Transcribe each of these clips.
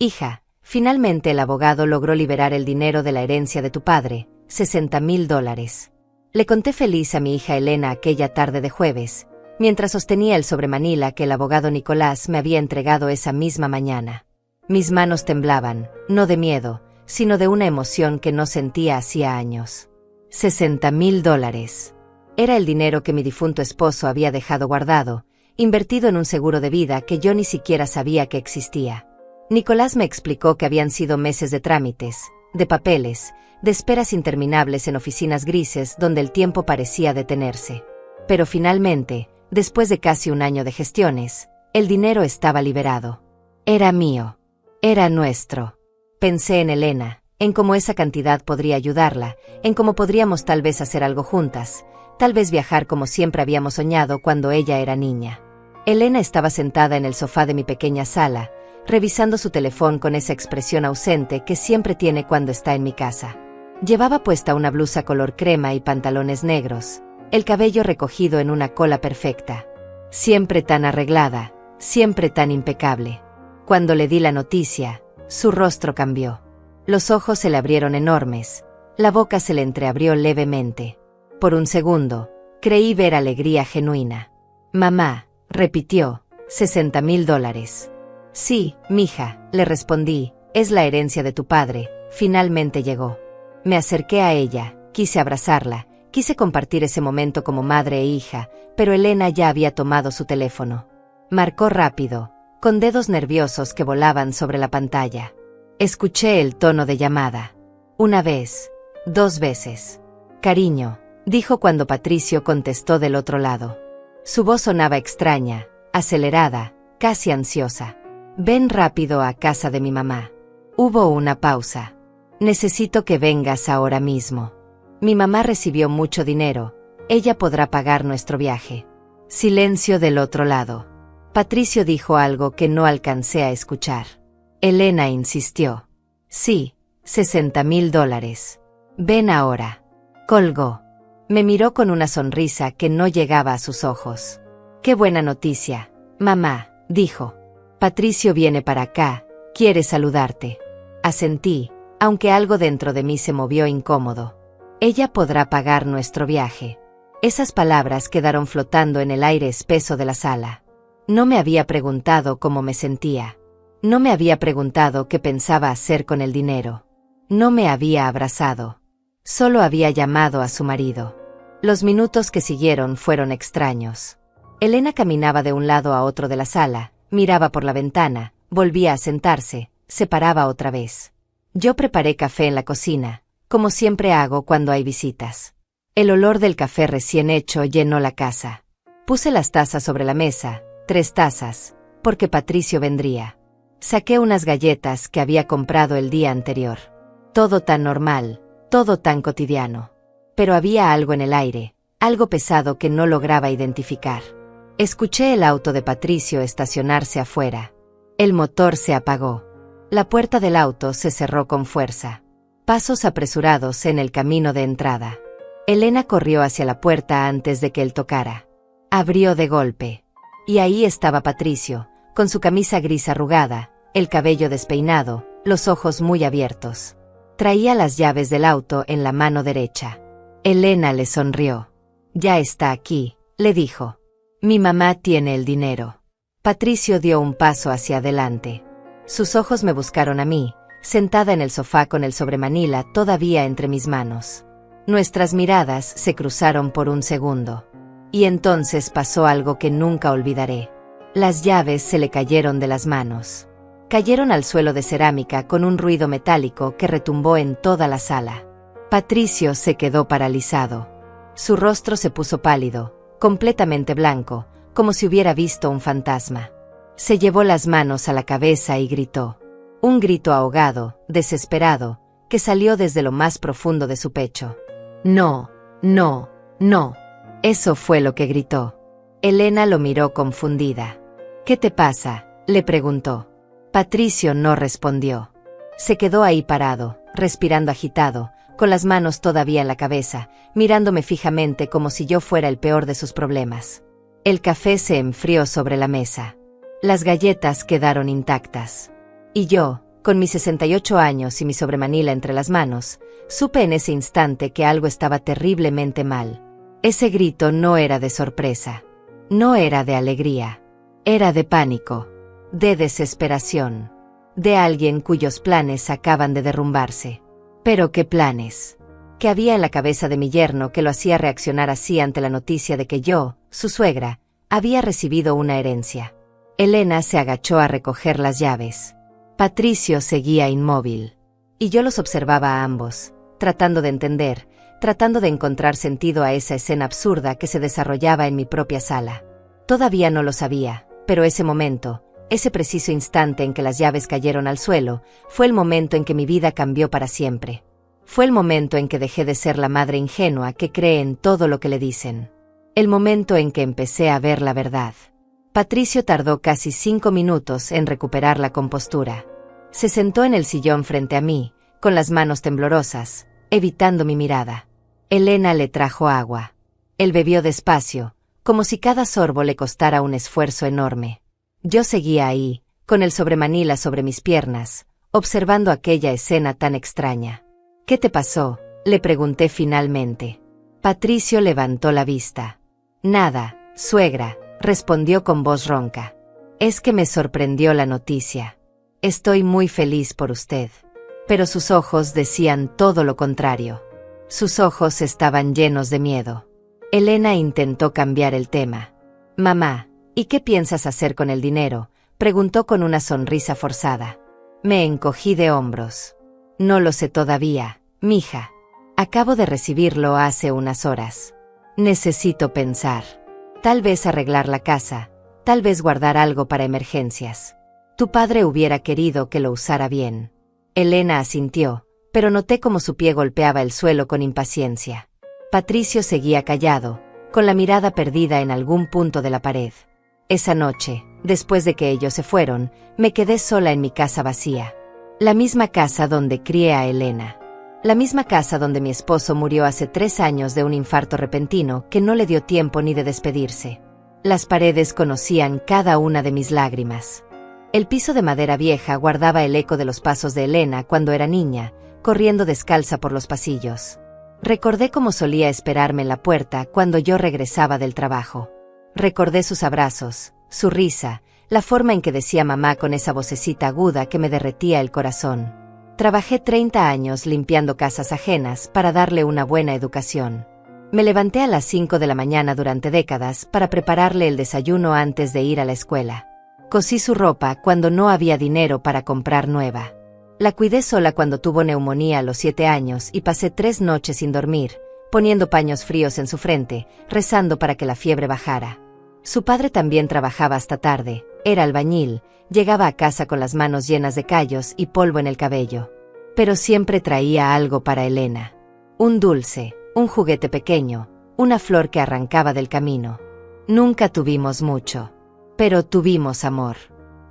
Hija, finalmente el abogado logró liberar el dinero de la herencia de tu padre, $60,000. Le conté feliz a mi hija Elena aquella tarde de jueves, mientras sostenía el sobremanila que el abogado Nicolás me había entregado esa misma mañana. Mis manos temblaban, no de miedo, sino de una emoción que no sentía hacía años. $60,000. Era el dinero que mi difunto esposo había dejado guardado, invertido en un seguro de vida que yo ni siquiera sabía que existía. Nicolás me explicó que habían sido meses de trámites, de papeles, de esperas interminables en oficinas grises donde el tiempo parecía detenerse. Pero finalmente, después de casi un año de gestiones, el dinero estaba liberado. Era mío. Era nuestro. Pensé en Elena, en cómo esa cantidad podría ayudarla, en cómo podríamos tal vez hacer algo juntas, tal vez viajar como siempre habíamos soñado cuando ella era niña. Elena estaba sentada en el sofá de mi pequeña sala, revisando su teléfono con esa expresión ausente que siempre tiene cuando está en mi casa. Llevaba puesta una blusa color crema y pantalones negros, el cabello recogido en una cola perfecta. Siempre tan arreglada, siempre tan impecable. Cuando le di la noticia, su rostro cambió. Los ojos se le abrieron enormes, la boca se le entreabrió levemente. Por un segundo, creí ver alegría genuina. Mamá, repitió, $60,000. Sí, mija, le respondí, es la herencia de tu padre, finalmente llegó. Me acerqué a ella, quise abrazarla, quise compartir ese momento como madre e hija, pero Elena ya había tomado su teléfono. Marcó rápido, con dedos nerviosos que volaban sobre la pantalla. Escuché el tono de llamada. Una vez, 2 veces. Cariño, dijo cuando Patricio contestó del otro lado. Su voz sonaba extraña, acelerada, casi ansiosa. Ven rápido a casa de mi mamá. Hubo una pausa. Necesito que vengas ahora mismo. Mi mamá recibió mucho dinero, ella podrá pagar nuestro viaje. Silencio del otro lado. Patricio dijo algo que no alcancé a escuchar. Elena insistió. Sí, $60,000. Ven ahora. Colgó. Me miró con una sonrisa que no llegaba a sus ojos. Qué buena noticia, mamá, dijo. Patricio viene para acá, quiere saludarte. Asentí, aunque algo dentro de mí se movió incómodo. Ella podrá pagar nuestro viaje. Esas palabras quedaron flotando en el aire espeso de la sala. No me había preguntado cómo me sentía. No me había preguntado qué pensaba hacer con el dinero. No me había abrazado. Solo había llamado a su marido. Los minutos que siguieron fueron extraños. Elena caminaba de un lado a otro de la sala, miraba por la ventana, volvía a sentarse, se paraba otra vez. Yo preparé café en la cocina, como siempre hago cuando hay visitas. El olor del café recién hecho llenó la casa. Puse las tazas sobre la mesa, 3 tazas, porque Patricio vendría. Saqué unas galletas que había comprado el día anterior. Todo tan normal, todo tan cotidiano. Pero había algo en el aire, algo pesado que no lograba identificar. Escuché el auto de Patricio estacionarse afuera. El motor se apagó. La puerta del auto se cerró con fuerza. Pasos apresurados en el camino de entrada. Elena corrió hacia la puerta antes de que él tocara. Abrió de golpe. Y ahí estaba Patricio, con su camisa gris arrugada, el cabello despeinado, los ojos muy abiertos. Traía las llaves del auto en la mano derecha. Elena le sonrió. Ya está aquí, le dijo. Mi mamá tiene el dinero. Patricio dio un paso hacia adelante. Sus ojos me buscaron a mí, sentada en el sofá con el sobremanila todavía entre mis manos. Nuestras miradas se cruzaron por un segundo. Y entonces pasó algo que nunca olvidaré. Las llaves se le cayeron de las manos. Cayeron al suelo de cerámica con un ruido metálico que retumbó en toda la sala. Patricio se quedó paralizado. Su rostro se puso pálido, completamente blanco, como si hubiera visto un fantasma. Se llevó las manos a la cabeza y gritó. Un grito ahogado, desesperado, que salió desde lo más profundo de su pecho. No, no, no. Eso fue lo que gritó. Elena lo miró confundida. ¿Qué te pasa?, le preguntó. Patricio no respondió. Se quedó ahí parado, respirando agitado, con las manos todavía en la cabeza, mirándome fijamente como si yo fuera el peor de sus problemas. El café se enfrió sobre la mesa. Las galletas quedaron intactas. Y yo, Con mis 68 años y mi sobremanila entre las manos, supe en ese instante que algo estaba terriblemente mal. Ese grito no era de sorpresa. No era de alegría. Era de pánico. De desesperación. De alguien cuyos planes acaban de derrumbarse. ¿Pero qué planes? ¿Qué había en la cabeza de mi yerno que lo hacía reaccionar así ante la noticia de que yo, su suegra, había recibido una herencia? Elena se agachó a recoger las llaves. Patricio seguía inmóvil. Y yo los observaba a ambos, tratando de entender, tratando de encontrar sentido a esa escena absurda que se desarrollaba en mi propia sala. Todavía no lo sabía, pero ese momento, ese preciso instante en que las llaves cayeron al suelo, fue el momento en que mi vida cambió para siempre. Fue el momento en que dejé de ser la madre ingenua que cree en todo lo que le dicen. El momento en que empecé a ver la verdad. Patricio tardó casi 5 minutos en recuperar la compostura. Se sentó en el sillón frente a mí, con las manos temblorosas, evitando mi mirada. Elena le trajo agua. Él bebió despacio, como si cada sorbo le costara un esfuerzo enorme. Yo seguía ahí, con el sobremanila sobre mis piernas, observando aquella escena tan extraña. ¿Qué te pasó?, le pregunté finalmente. Patricio levantó la vista. Nada, suegra, respondió con voz ronca. Es que me sorprendió la noticia. Estoy muy feliz por usted. Pero sus ojos decían todo lo contrario. Sus ojos estaban llenos de miedo. Elena intentó cambiar el tema. Mamá, ¿y qué piensas hacer con el dinero?, preguntó con una sonrisa forzada. Me encogí de hombros. No lo sé todavía, mija. Acabo de recibirlo hace unas horas. Necesito pensar. Tal vez arreglar la casa, tal vez guardar algo para emergencias. Tu padre hubiera querido que lo usara bien. Elena asintió, pero noté cómo su pie golpeaba el suelo con impaciencia. Patricio seguía callado, con la mirada perdida en algún punto de la pared. Esa noche, después de que ellos se fueron, me quedé sola en mi casa vacía. La misma casa donde crié a Elena. La misma casa donde mi esposo murió hace 3 años de un infarto repentino que no le dio tiempo ni de despedirse. Las paredes conocían cada una de mis lágrimas. El piso de madera vieja guardaba el eco de los pasos de Elena cuando era niña, corriendo descalza por los pasillos. Recordé cómo solía esperarme en la puerta cuando yo regresaba del trabajo. Recordé sus abrazos, su risa, la forma en que decía mamá con esa vocecita aguda que me derretía el corazón. Trabajé 30 años limpiando casas ajenas para darle una buena educación. Me levanté a las 5 de la mañana durante décadas para prepararle el desayuno antes de ir a la escuela. Cosí su ropa cuando no había dinero para comprar nueva. La cuidé sola cuando tuvo neumonía a los 7 años y pasé 3 noches sin dormir, poniendo paños fríos en su frente, rezando para que la fiebre bajara. Su padre también trabajaba hasta tarde, era albañil, llegaba a casa con las manos llenas de callos y polvo en el cabello. Pero siempre traía algo para Elena. Un dulce, un juguete pequeño, una flor que arrancaba del camino. Nunca tuvimos mucho, pero tuvimos amor.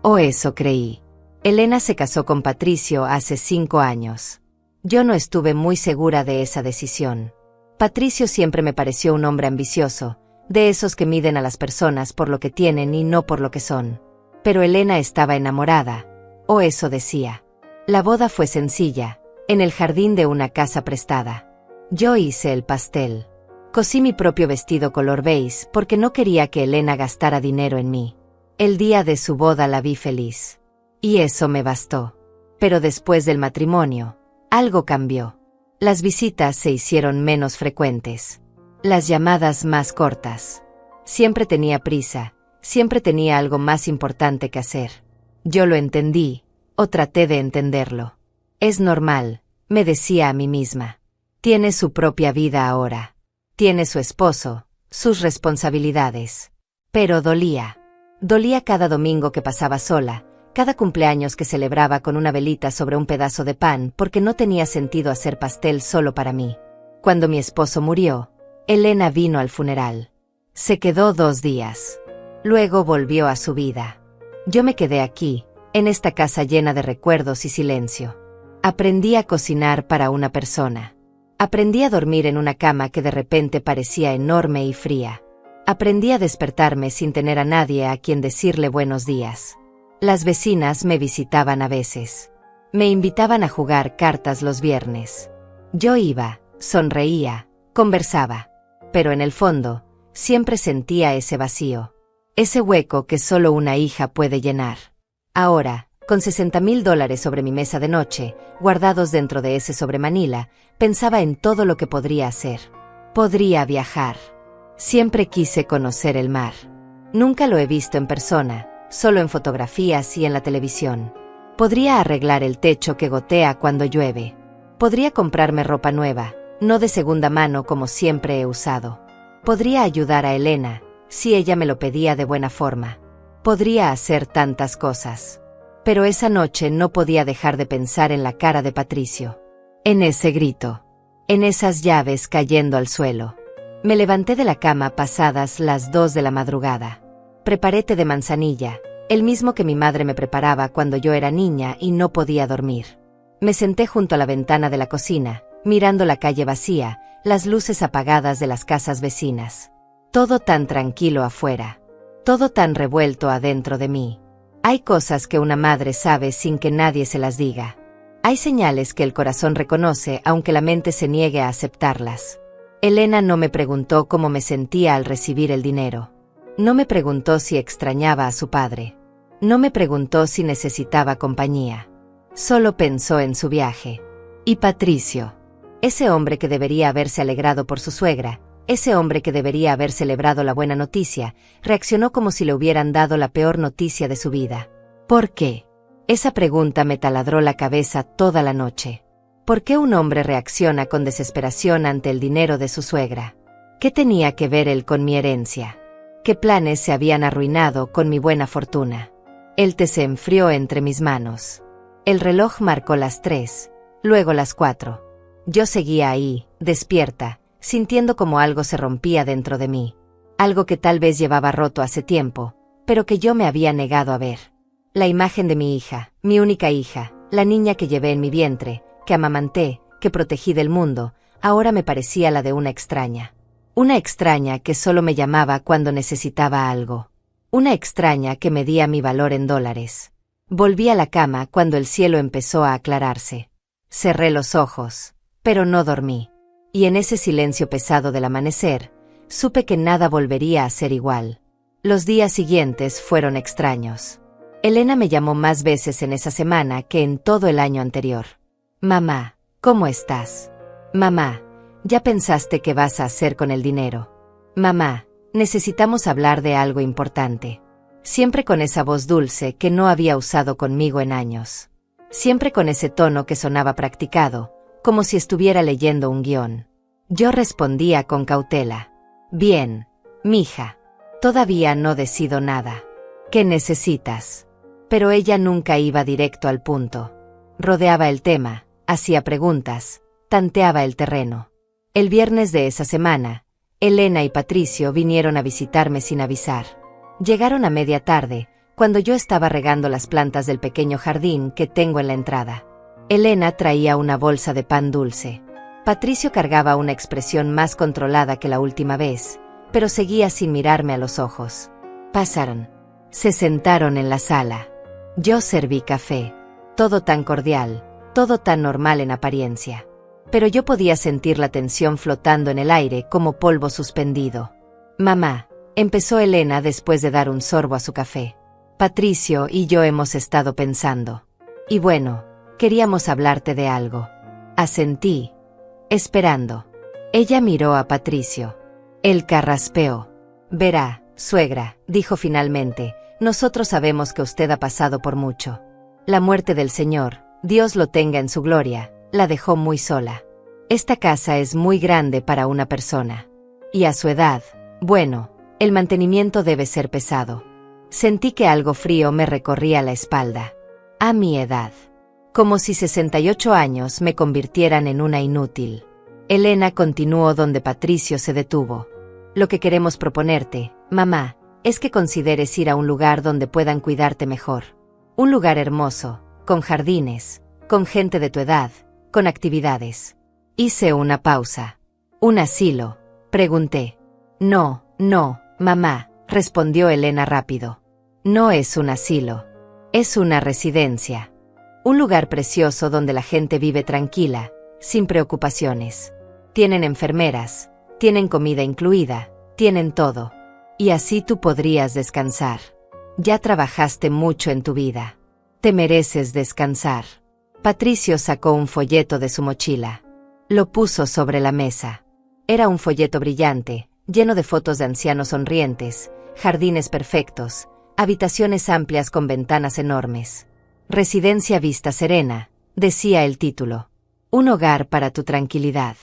O eso creí. Elena se casó con Patricio hace 5 años. Yo no estuve muy segura de esa decisión. Patricio siempre me pareció un hombre ambicioso, de esos que miden a las personas por lo que tienen y no por lo que son. Pero Elena estaba enamorada, o eso decía. La boda fue sencilla, en el jardín de una casa prestada. Yo hice el pastel. Cosí mi propio vestido color beige porque no quería que Elena gastara dinero en mí. El día de su boda la vi feliz. Y eso me bastó. Pero después del matrimonio, algo cambió. Las visitas se hicieron menos frecuentes. Las llamadas más cortas. Siempre tenía prisa, siempre tenía algo más importante que hacer. Yo lo entendí, o traté de entenderlo. Es normal, me decía a mí misma. Tiene su propia vida ahora. Tiene su esposo, sus responsabilidades. Pero dolía. Dolía cada domingo que pasaba sola, cada cumpleaños que celebraba con una velita sobre un pedazo de pan porque no tenía sentido hacer pastel solo para mí. Cuando mi esposo murió, Elena vino al funeral. Se quedó 2 días. Luego volvió a su vida. Yo me quedé aquí, en esta casa llena de recuerdos y silencio. Aprendí a cocinar para una persona. Aprendí a dormir en una cama que de repente parecía enorme y fría. Aprendí a despertarme sin tener a nadie a quien decirle buenos días. Las vecinas me visitaban a veces. Me invitaban a jugar cartas los viernes. Yo iba, sonreía, conversaba. Pero en el fondo, siempre sentía ese vacío. Ese hueco que solo una hija puede llenar. Ahora, con $60,000 sobre mi mesa de noche, guardados dentro de ese sobremanila, pensaba en todo lo que podría hacer. Podría viajar. Siempre quise conocer el mar. Nunca lo he visto en persona, solo en fotografías y en la televisión. Podría arreglar el techo que gotea cuando llueve. Podría comprarme ropa nueva, no de segunda mano como siempre he usado. Podría ayudar a Elena, si ella me lo pedía de buena forma. Podría hacer tantas cosas. Pero esa noche no podía dejar de pensar en la cara de Patricio. En ese grito. En esas llaves cayendo al suelo. Me levanté de la cama pasadas las 2 de la madrugada. Preparé té de manzanilla, el mismo que mi madre me preparaba cuando yo era niña y no podía dormir. Me senté junto a la ventana de la cocina, mirando la calle vacía, las luces apagadas de las casas vecinas. Todo tan tranquilo afuera. Todo tan revuelto adentro de mí. Hay cosas que una madre sabe sin que nadie se las diga. Hay señales que el corazón reconoce aunque la mente se niegue a aceptarlas. Elena no me preguntó cómo me sentía al recibir el dinero. No me preguntó si extrañaba a su padre. No me preguntó si necesitaba compañía. Solo pensó en su viaje. Y Patricio. Ese hombre que debería haberse alegrado por su suegra, ese hombre que debería haber celebrado la buena noticia, reaccionó como si le hubieran dado la peor noticia de su vida. ¿Por qué? Esa pregunta me taladró la cabeza toda la noche. ¿Por qué un hombre reacciona con desesperación ante el dinero de su suegra? ¿Qué tenía que ver él con mi herencia? ¿Qué planes se habían arruinado con mi buena fortuna? El té se enfrió entre mis manos. El reloj marcó las 3, luego las 4. Yo seguía ahí, despierta, sintiendo como algo se rompía dentro de mí. Algo que tal vez llevaba roto hace tiempo, pero que yo me había negado a ver. La imagen de mi hija, mi única hija, la niña que llevé en mi vientre, que amamanté, que protegí del mundo, ahora me parecía la de una extraña. Una extraña que solo me llamaba cuando necesitaba algo. Una extraña que medía mi valor en dólares. Volví a la cama cuando el cielo empezó a aclararse. Cerré los ojos, pero no dormí. Y en ese silencio pesado del amanecer, supe que nada volvería a ser igual. Los días siguientes fueron extraños. Elena me llamó más veces en esa semana que en todo el año anterior. Mamá, ¿cómo estás? Mamá, ¿ya pensaste qué vas a hacer con el dinero? Mamá, necesitamos hablar de algo importante. Siempre con esa voz dulce que no había usado conmigo en años. Siempre con ese tono que sonaba practicado, como si estuviera leyendo un guión. Yo respondía con cautela. Bien, mija. Todavía no decido nada. ¿Qué necesitas? Pero ella nunca iba directo al punto. Rodeaba el tema, hacía preguntas, tanteaba el terreno. El viernes de esa semana, Elena y Patricio vinieron a visitarme sin avisar. Llegaron a media tarde, cuando yo estaba regando las plantas del pequeño jardín que tengo en la entrada. Elena traía una bolsa de pan dulce. Patricio cargaba una expresión más controlada que la última vez, pero seguía sin mirarme a los ojos. Pasaron. Se sentaron en la sala. Yo serví café. Todo tan cordial, todo tan normal en apariencia. Pero yo podía sentir la tensión flotando en el aire como polvo suspendido. Mamá, empezó Elena después de dar un sorbo a su café. Patricio y yo hemos estado pensando. Y bueno, queríamos hablarte de algo. Asentí, esperando. Ella miró a Patricio. Él carraspeó. Verá, suegra, dijo finalmente, nosotros sabemos que usted ha pasado por mucho. La muerte del Señor, Dios lo tenga en su gloria, la dejó muy sola. Esta casa es muy grande para una persona. Y a su edad, bueno, el mantenimiento debe ser pesado. Sentí que algo frío me recorría la espalda. A mi edad. Como si 68 años me convirtieran en una inútil. Elena continuó donde Patricio se detuvo. Lo que queremos proponerte, mamá, es que consideres ir a un lugar donde puedan cuidarte mejor. Un lugar hermoso, con jardines, con gente de tu edad, con actividades. Hice una pausa. ¿Un asilo?, pregunté. No, mamá, respondió Elena rápido. No es un asilo. Es una residencia. Un lugar precioso donde la gente vive tranquila, sin preocupaciones. Tienen enfermeras, tienen comida incluida, tienen todo. Y así tú podrías descansar. Ya trabajaste mucho en tu vida. Te mereces descansar. Patricio sacó un folleto de su mochila. Lo puso sobre la mesa. Era un folleto brillante, lleno de fotos de ancianos sonrientes, jardines perfectos, habitaciones amplias con ventanas enormes. Residencia Vista Serena, decía el título. Un hogar para tu tranquilidad.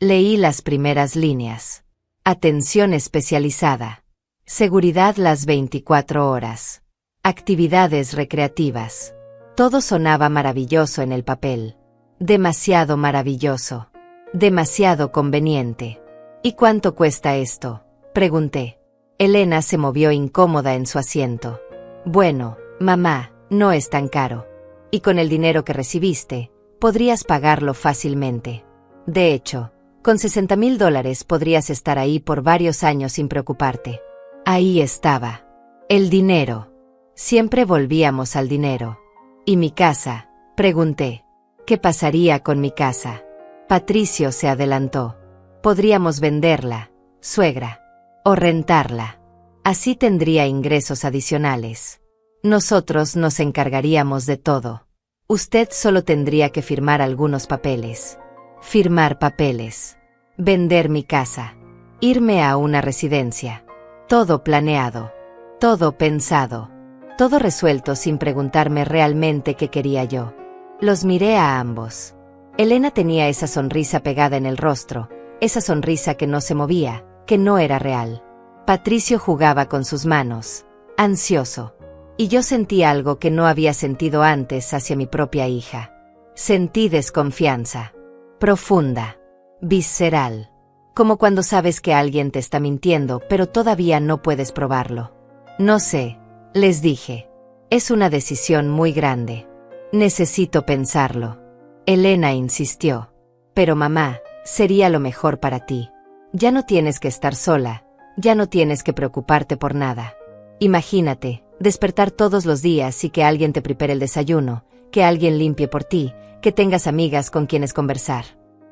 Leí las primeras líneas. Atención especializada. Seguridad las 24 horas. Actividades recreativas. Todo sonaba maravilloso en el papel. Demasiado maravilloso. Demasiado conveniente. ¿Y cuánto cuesta esto?, pregunté. Elena se movió incómoda en su asiento. Bueno, mamá, no es tan caro. Y con el dinero que recibiste, podrías pagarlo fácilmente. De hecho, con $60,000 podrías estar ahí por varios años sin preocuparte. Ahí estaba. El dinero. Siempre volvíamos al dinero. ¿Y mi casa?, pregunté. ¿Qué pasaría con mi casa? Patricio se adelantó. Podríamos venderla, suegra. O rentarla. Así tendría ingresos adicionales. Nosotros nos encargaríamos de todo. Usted solo tendría que firmar algunos papeles. Firmar papeles. Vender mi casa. Irme a una residencia. Todo planeado. Todo pensado. Todo resuelto sin preguntarme realmente qué quería yo. Los miré a ambos. Elena tenía esa sonrisa pegada en el rostro, esa sonrisa que no se movía, que no era real. Patricio jugaba con sus manos, ansioso. Y yo sentí algo que no había sentido antes hacia mi propia hija. Sentí desconfianza. Profunda. Visceral. Como cuando sabes que alguien te está mintiendo, pero todavía no puedes probarlo. No sé, les dije. Es una decisión muy grande. Necesito pensarlo. Elena insistió. Pero mamá, sería lo mejor para ti. Ya no tienes que estar sola, ya no tienes que preocuparte por nada. Imagínate, despertar todos los días y que alguien te prepare el desayuno, que alguien limpie por ti, que tengas amigas con quienes conversar.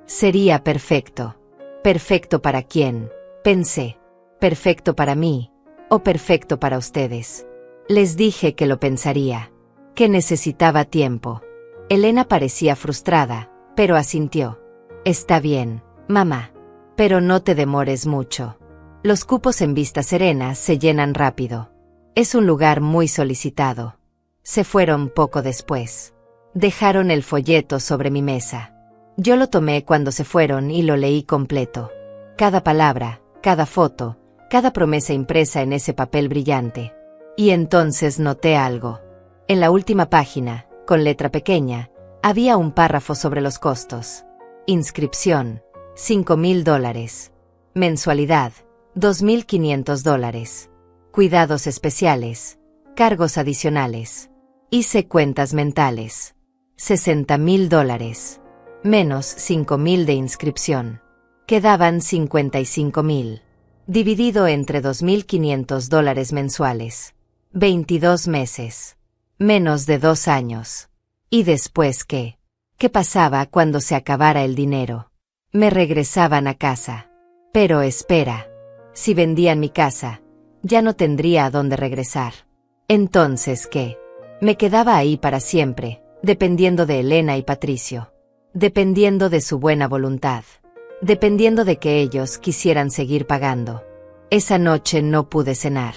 Sería perfecto. ¿Perfecto para quién?, pensé. ¿Perfecto para mí? ¿O perfecto para ustedes? Les dije que lo pensaría. Que necesitaba tiempo. Elena parecía frustrada, pero asintió. Está bien, mamá. Pero no te demores mucho. Los cupos en Vista Serena se llenan rápido. Es un lugar muy solicitado. Se fueron poco después. Dejaron el folleto sobre mi mesa. Yo lo tomé cuando se fueron y lo leí completo. Cada palabra, cada foto, cada promesa impresa en ese papel brillante. Y entonces noté algo. En la última página, con letra pequeña, había un párrafo sobre los costos. Inscripción, $5,000. Mensualidad, $2,500. Cuidados especiales, cargos adicionales. Hice cuentas mentales. $60,000. Menos $5,000 de inscripción. Quedaban $55,000. Dividido entre $2,500 mensuales. 22 meses. Menos de 2 años. ¿Y después qué? ¿Qué pasaba cuando se acabara el dinero? Me regresaban a casa. Pero espera. Si vendían mi casa, ya no tendría a dónde regresar. Entonces, ¿qué? Me quedaba ahí para siempre, dependiendo de Elena y Patricio. Dependiendo de su buena voluntad. Dependiendo de que ellos quisieran seguir pagando. Esa noche no pude cenar.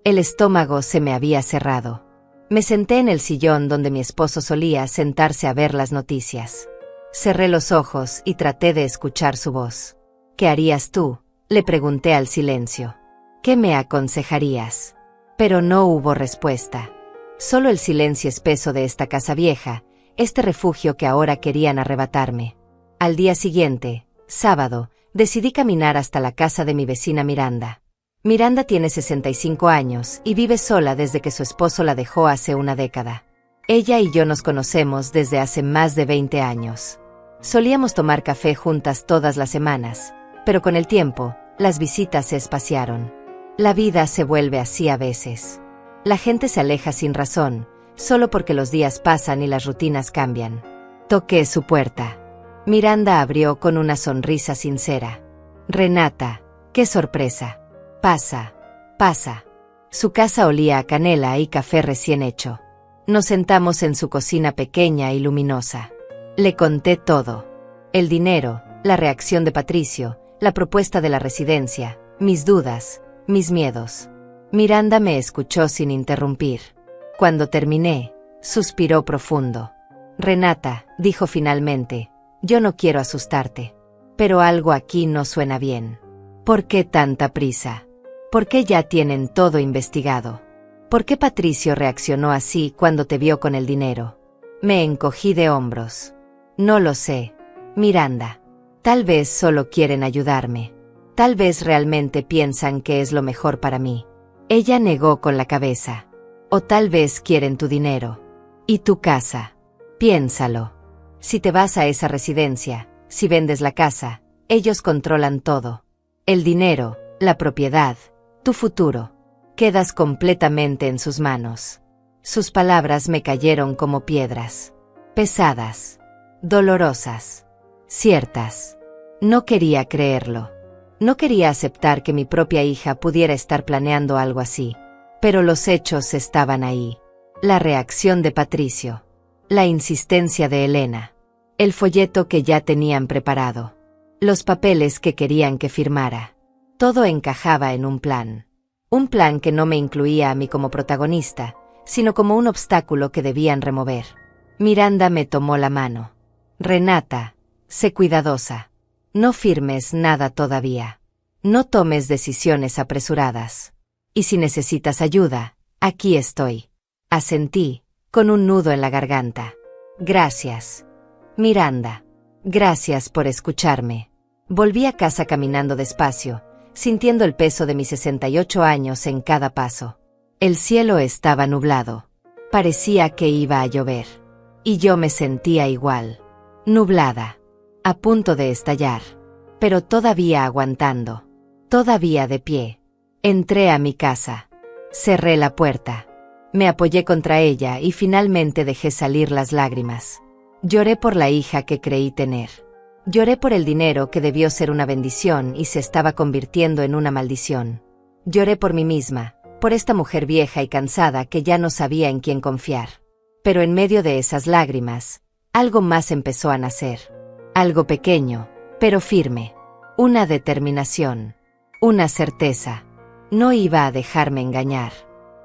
El estómago se me había cerrado. Me senté en el sillón donde mi esposo solía sentarse a ver las noticias. Cerré los ojos y traté de escuchar su voz. ¿Qué harías tú?, le pregunté al silencio. ¿Qué me aconsejarías? Pero no hubo respuesta. Solo el silencio espeso de esta casa vieja, este refugio que ahora querían arrebatarme. Al día siguiente, sábado, decidí caminar hasta la casa de mi vecina Miranda. Miranda tiene 65 años y vive sola desde que su esposo la dejó hace una década. Ella y yo nos conocemos desde hace más de 20 años. Solíamos tomar café juntas todas las semanas, pero con el tiempo, las visitas se espaciaron. La vida se vuelve así a veces. La gente se aleja sin razón, solo porque los días pasan y las rutinas cambian. Toqué su puerta. Miranda abrió con una sonrisa sincera. Renata, qué sorpresa. Pasa, pasa. Su casa olía a canela y café recién hecho. Nos sentamos en su cocina pequeña y luminosa. Le conté todo. El dinero, la reacción de Patricio, la propuesta de la residencia, mis dudas, mis miedos. Miranda me escuchó sin interrumpir. Cuando terminé, suspiró profundo. Renata, dijo finalmente, yo no quiero asustarte. Pero algo aquí no suena bien. ¿Por qué tanta prisa? ¿Por qué ya tienen todo investigado? ¿Por qué Patricio reaccionó así cuando te vio con el dinero? Me encogí de hombros. No lo sé, Miranda. Tal vez solo quieren ayudarme. Tal vez realmente piensan que es lo mejor para mí. Ella negó con la cabeza. O tal vez quieren tu dinero. Y tu casa. Piénsalo. Si te vas a esa residencia, si vendes la casa, ellos controlan todo. El dinero, la propiedad, tu futuro. Quedas completamente en sus manos. Sus palabras me cayeron como piedras. Pesadas. Dolorosas. Ciertas. No quería creerlo. No quería aceptar que mi propia hija pudiera estar planeando algo así. Pero los hechos estaban ahí. La reacción de Patricio. La insistencia de Elena. El folleto que ya tenían preparado. Los papeles que querían que firmara. Todo encajaba en un plan. Un plan que no me incluía a mí como protagonista, sino como un obstáculo que debían remover. Miranda me tomó la mano. Renata, sé cuidadosa. No firmes nada todavía. No tomes decisiones apresuradas. Y si necesitas ayuda, aquí estoy. Asentí, con un nudo en la garganta. Gracias. Miranda. Gracias por escucharme. Volví a casa caminando despacio, sintiendo el peso de mis 68 años en cada paso. El cielo estaba nublado. Parecía que iba a llover. Y yo me sentía igual. Nublada. A punto de estallar. Pero todavía aguantando. Todavía de pie. Entré a mi casa. Cerré la puerta. Me apoyé contra ella y finalmente dejé salir las lágrimas. Lloré por la hija que creí tener. Lloré por el dinero que debió ser una bendición y se estaba convirtiendo en una maldición. Lloré por mí misma, por esta mujer vieja y cansada que ya no sabía en quién confiar. Pero en medio de esas lágrimas, algo más empezó a nacer. Algo pequeño, pero firme. Una determinación. Una certeza. No iba a dejarme engañar.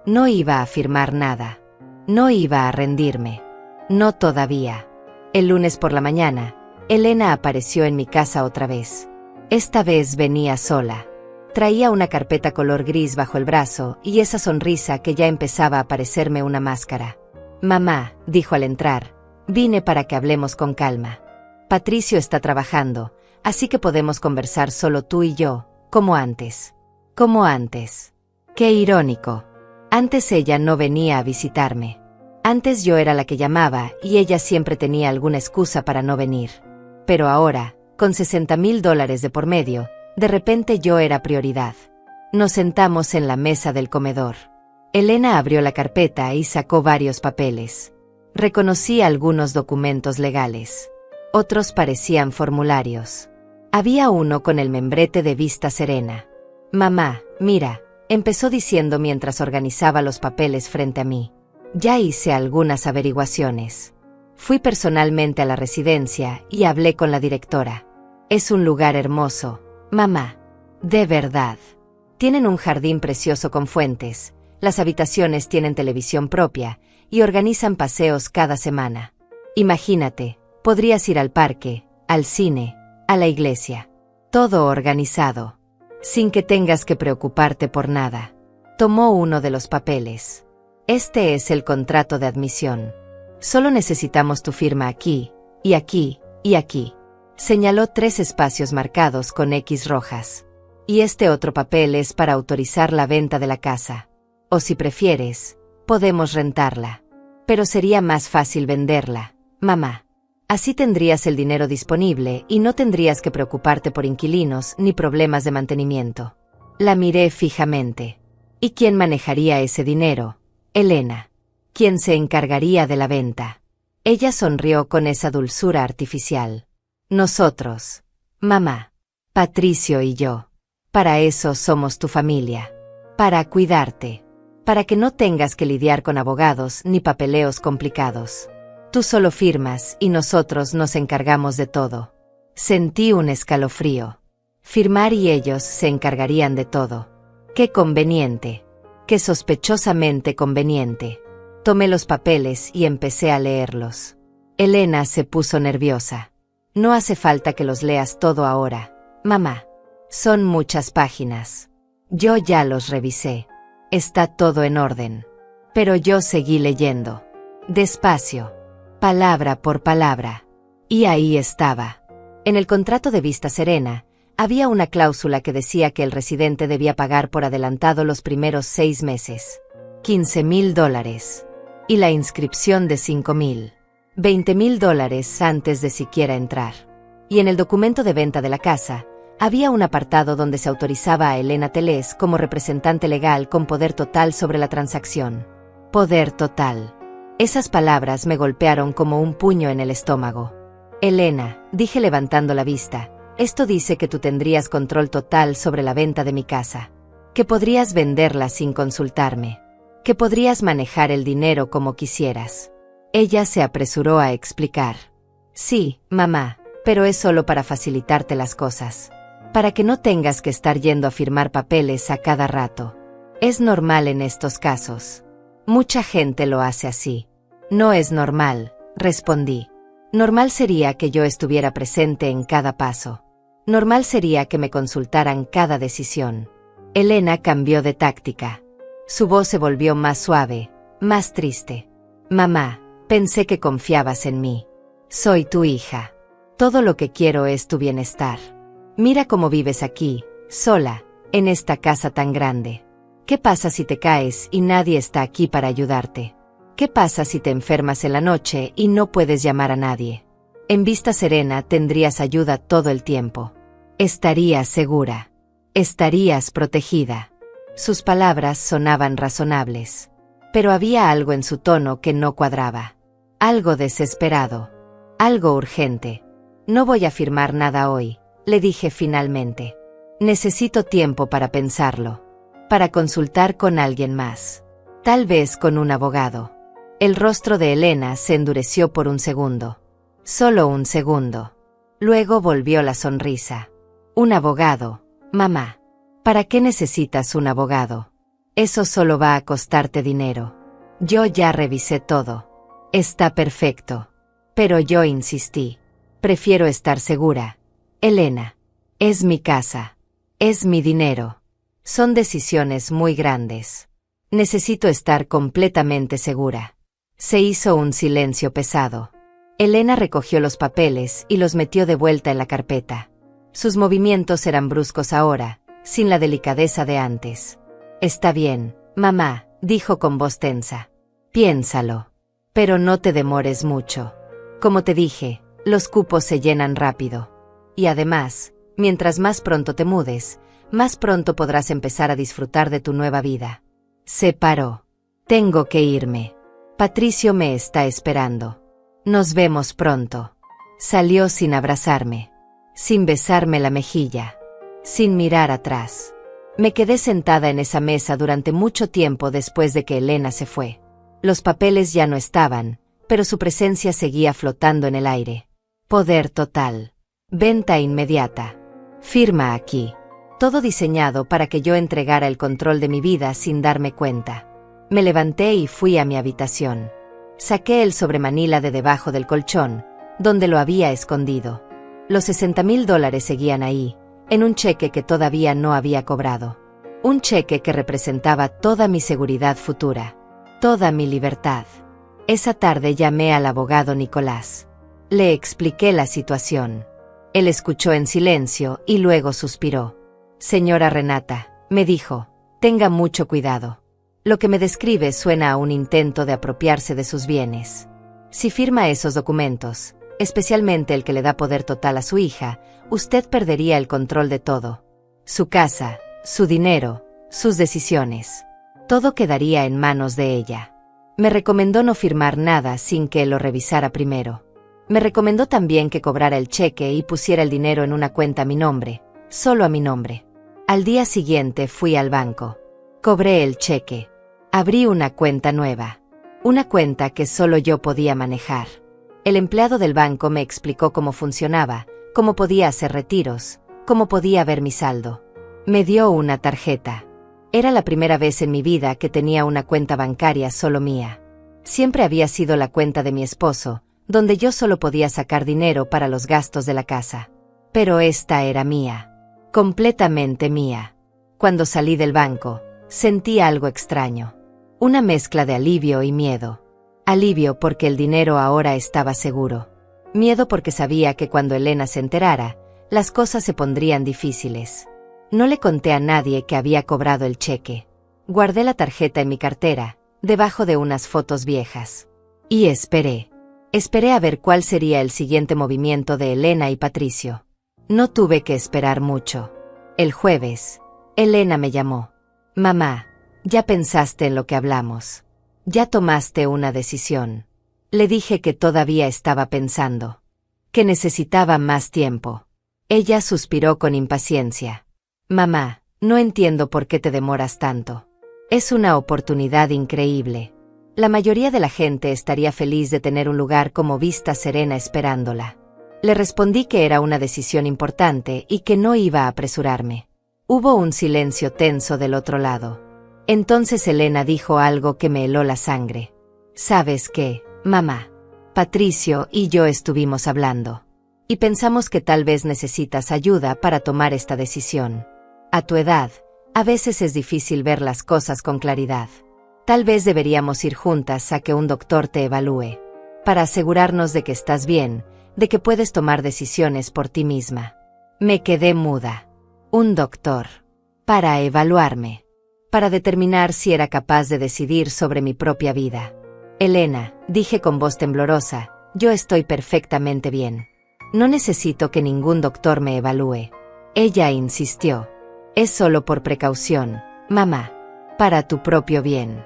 No iba a firmar nada. No iba a rendirme. No todavía. El lunes por la mañana, Elena apareció en mi casa otra vez. Esta vez venía sola. Traía una carpeta color gris bajo el brazo y esa sonrisa que ya empezaba a parecerme una máscara. Mamá, dijo al entrar, vine para que hablemos con calma. Patricio está trabajando, así que podemos conversar solo tú y yo, como antes. Como antes. Qué irónico. Antes ella no venía a visitarme. Antes yo era la que llamaba y ella siempre tenía alguna excusa para no venir. Pero ahora, con $60,000 de por medio, de repente yo era prioridad. Nos sentamos en la mesa del comedor. Elena abrió la carpeta y sacó varios papeles. Reconocí algunos documentos legales. Otros parecían formularios. Había uno con el membrete de Vista Serena. Mamá, mira, empezó diciendo mientras organizaba los papeles frente a mí. Ya hice algunas averiguaciones. Fui personalmente a la residencia y hablé con la directora. Es un lugar hermoso, mamá. De verdad. Tienen un jardín precioso con fuentes, las habitaciones tienen televisión propia y organizan paseos cada semana. Imagínate, podrías ir al parque, al cine, a la iglesia. Todo organizado. Sin que tengas que preocuparte por nada. Tomó uno de los papeles. Este es el contrato de admisión. Solo necesitamos tu firma aquí, y aquí, y aquí. Señaló 3 espacios marcados con X rojas. Y este otro papel es para autorizar la venta de la casa. O si prefieres, podemos rentarla. Pero sería más fácil venderla, mamá. Así tendrías el dinero disponible y no tendrías que preocuparte por inquilinos ni problemas de mantenimiento. La miré fijamente. ¿Y quién manejaría ese dinero? Elena. quien se encargaría de la venta. Ella sonrió con esa dulzura artificial. Nosotros, mamá, Patricio y yo. Para eso somos tu familia. Para cuidarte. Para que no tengas que lidiar con abogados ni papeleos complicados. Tú solo firmas y nosotros nos encargamos de todo. Sentí un escalofrío. Firmar y ellos se encargarían de todo. Qué conveniente. Qué sospechosamente conveniente. Tomé los papeles y empecé a leerlos. Elena se puso nerviosa. No hace falta que los leas todo ahora, mamá. Son muchas páginas. Yo ya los revisé. Está todo en orden. Pero yo seguí leyendo. Despacio. Palabra por palabra. Y ahí estaba. En el contrato de Vista Serena, había una cláusula que decía que el residente debía pagar por adelantado los primeros 6 meses. $15,000. Y la inscripción de $5,000. $20,000 antes de siquiera entrar. Y en el documento de venta de la casa, había un apartado donde se autorizaba a Elena Teles como representante legal con poder total sobre la transacción. Poder total. Esas palabras me golpearon como un puño en el estómago. Elena, dije levantando la vista, esto dice que tú tendrías control total sobre la venta de mi casa. Que podrías venderla sin consultarme. Que podrías manejar el dinero como quisieras. Ella se apresuró a explicar. Sí, mamá, pero es solo para facilitarte las cosas. Para que no tengas que estar yendo a firmar papeles a cada rato. Es normal en estos casos. Mucha gente lo hace así. No es normal, respondí. Normal sería que yo estuviera presente en cada paso. Normal sería que me consultaran cada decisión. Elena cambió de táctica. Su voz se volvió más suave, más triste. Mamá, pensé que confiabas en mí. Soy tu hija. Todo lo que quiero es tu bienestar. Mira cómo vives aquí, sola, en esta casa tan grande. ¿Qué pasa si te caes y nadie está aquí para ayudarte? ¿Qué pasa si te enfermas en la noche y no puedes llamar a nadie? En Vista Serena tendrías ayuda todo el tiempo. Estarías segura. Estarías protegida. Sus palabras sonaban razonables. Pero había algo en su tono que no cuadraba. Algo desesperado. Algo urgente. No voy a firmar nada hoy, le dije finalmente. Necesito tiempo para pensarlo. Para consultar con alguien más. Tal vez con un abogado. El rostro de Elena se endureció por un segundo. Solo un segundo. Luego volvió la sonrisa. Un abogado, mamá. ¿Para qué necesitas un abogado? Eso solo va a costarte dinero. Yo ya revisé todo. Está perfecto. Pero yo insistí. Prefiero estar segura. Elena. Es mi casa. Es mi dinero. Son decisiones muy grandes. Necesito estar completamente segura. Se hizo un silencio pesado. Elena recogió los papeles y los metió de vuelta en la carpeta. Sus movimientos eran bruscos ahora, sin la delicadeza de antes. Está bien, mamá, dijo con voz tensa. Piénsalo. Pero no te demores mucho. Como te dije, los cupos se llenan rápido. Y además, mientras más pronto te mudes, más pronto podrás empezar a disfrutar de tu nueva vida. Se paró. Tengo que irme. Patricio me está esperando. Nos vemos pronto. Salió sin abrazarme, sin besarme la mejilla, sin mirar atrás. Me quedé sentada en esa mesa durante mucho tiempo después de que Elena se fue. Los papeles ya no estaban, pero su presencia seguía flotando en el aire. Poder total. Venta inmediata. Firma aquí. Todo diseñado para que yo entregara el control de mi vida sin darme cuenta. Me levanté y fui a mi habitación. Saqué el sobremanila de debajo del colchón, donde lo había escondido. Los $60,000 seguían ahí, en un cheque que todavía no había cobrado. Un cheque que representaba toda mi seguridad futura, toda mi libertad. Esa tarde llamé al abogado Nicolás. Le expliqué la situación. Él escuchó en silencio y luego suspiró. Señora Renata, me dijo, tenga mucho cuidado. Lo que me describe suena a un intento de apropiarse de sus bienes. Si firma esos documentos, especialmente el que le da poder total a su hija, usted perdería el control de todo. Su casa, su dinero, sus decisiones. Todo quedaría en manos de ella. Me recomendó no firmar nada sin que él lo revisara primero. Me recomendó también que cobrara el cheque y pusiera el dinero en una cuenta a mi nombre, solo a mi nombre. Al día siguiente fui al banco. Cobré el cheque. Abrí una cuenta nueva. Una cuenta que solo yo podía manejar. El empleado del banco me explicó cómo funcionaba, cómo podía hacer retiros, cómo podía ver mi saldo. Me dio una tarjeta. Era la primera vez en mi vida que tenía una cuenta bancaria solo mía. Siempre había sido la cuenta de mi esposo, donde yo solo podía sacar dinero para los gastos de la casa. Pero esta era mía. Completamente mía. Cuando salí del banco, sentí algo extraño. Una mezcla de alivio y miedo. Alivio porque el dinero ahora estaba seguro. Miedo porque sabía que cuando Elena se enterara, las cosas se pondrían difíciles. No le conté a nadie que había cobrado el cheque. Guardé la tarjeta en mi cartera, debajo de unas fotos viejas. Y esperé. Esperé a ver cuál sería el siguiente movimiento de Elena y Patricio. No tuve que esperar mucho. El jueves, Elena me llamó. Mamá, ya pensaste en lo que hablamos. Ya tomaste una decisión. Le dije que todavía estaba pensando. Que necesitaba más tiempo. Ella suspiró con impaciencia. Mamá, no entiendo por qué te demoras tanto. Es una oportunidad increíble. La mayoría de la gente estaría feliz de tener un lugar como Vista Serena esperándola. Le respondí que era una decisión importante y que no iba a apresurarme. Hubo un silencio tenso del otro lado. Entonces Elena dijo algo que me heló la sangre. ¿Sabes qué, mamá? Patricio y yo estuvimos hablando. Y pensamos que tal vez necesitas ayuda para tomar esta decisión. A tu edad, a veces es difícil ver las cosas con claridad. Tal vez deberíamos ir juntas a que un doctor te evalúe. Para asegurarnos de que estás bien, de que puedes tomar decisiones por ti misma. Me quedé muda. Un doctor. Para evaluarme. Para determinar si era capaz de decidir sobre mi propia vida. Elena, dije con voz temblorosa, yo estoy perfectamente bien. No necesito que ningún doctor me evalúe. Ella insistió. Es solo por precaución, mamá. Para tu propio bien.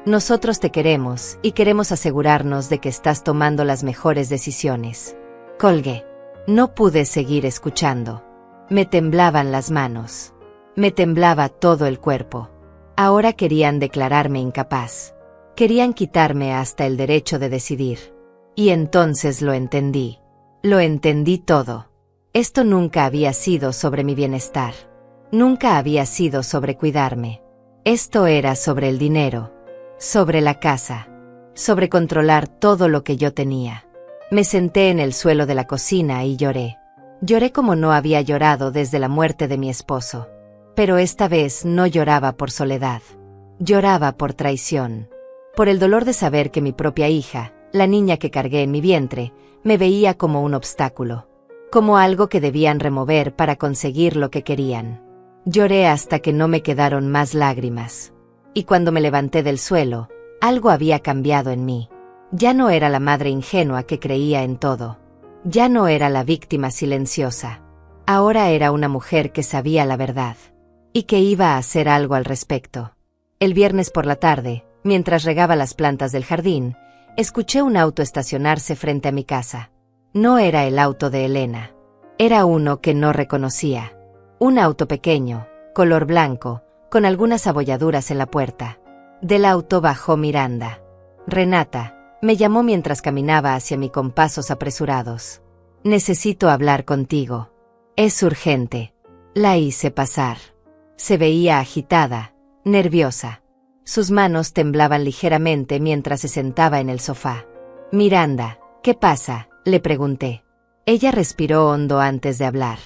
Nosotros te queremos y queremos asegurarnos de que estás tomando las mejores decisiones. Colgué. No pude seguir escuchando. Me temblaban las manos. Me temblaba todo el cuerpo. Ahora querían declararme incapaz. Querían quitarme hasta el derecho de decidir. Y entonces lo entendí. Lo entendí todo. Esto nunca había sido sobre mi bienestar. Nunca había sido sobre cuidarme. Esto era sobre el dinero. Sobre la casa. Sobre controlar todo lo que yo tenía. Me senté en el suelo de la cocina y lloré. Lloré como no había llorado desde la muerte de mi esposo. Pero esta vez no lloraba por soledad. Lloraba por traición. Por el dolor de saber que mi propia hija, la niña que cargué en mi vientre, me veía como un obstáculo. Como algo que debían remover para conseguir lo que querían. Lloré hasta que no me quedaron más lágrimas. Y cuando me levanté del suelo, algo había cambiado en mí. Ya no era la madre ingenua que creía en todo. Ya no era la víctima silenciosa. Ahora era una mujer que sabía la verdad. Y que iba a hacer algo al respecto. El viernes por la tarde, mientras regaba las plantas del jardín, escuché un auto estacionarse frente a mi casa. No era el auto de Elena. Era uno que no reconocía. Un auto pequeño, color blanco, con algunas abolladuras en la puerta. Del auto bajó Miranda. Renata, me llamó mientras caminaba hacia mí con pasos apresurados. Necesito hablar contigo. Es urgente. La hice pasar. Se veía agitada, nerviosa. Sus manos temblaban ligeramente mientras se sentaba en el sofá. Miranda, ¿qué pasa?, le pregunté. Ella respiró hondo antes de hablar.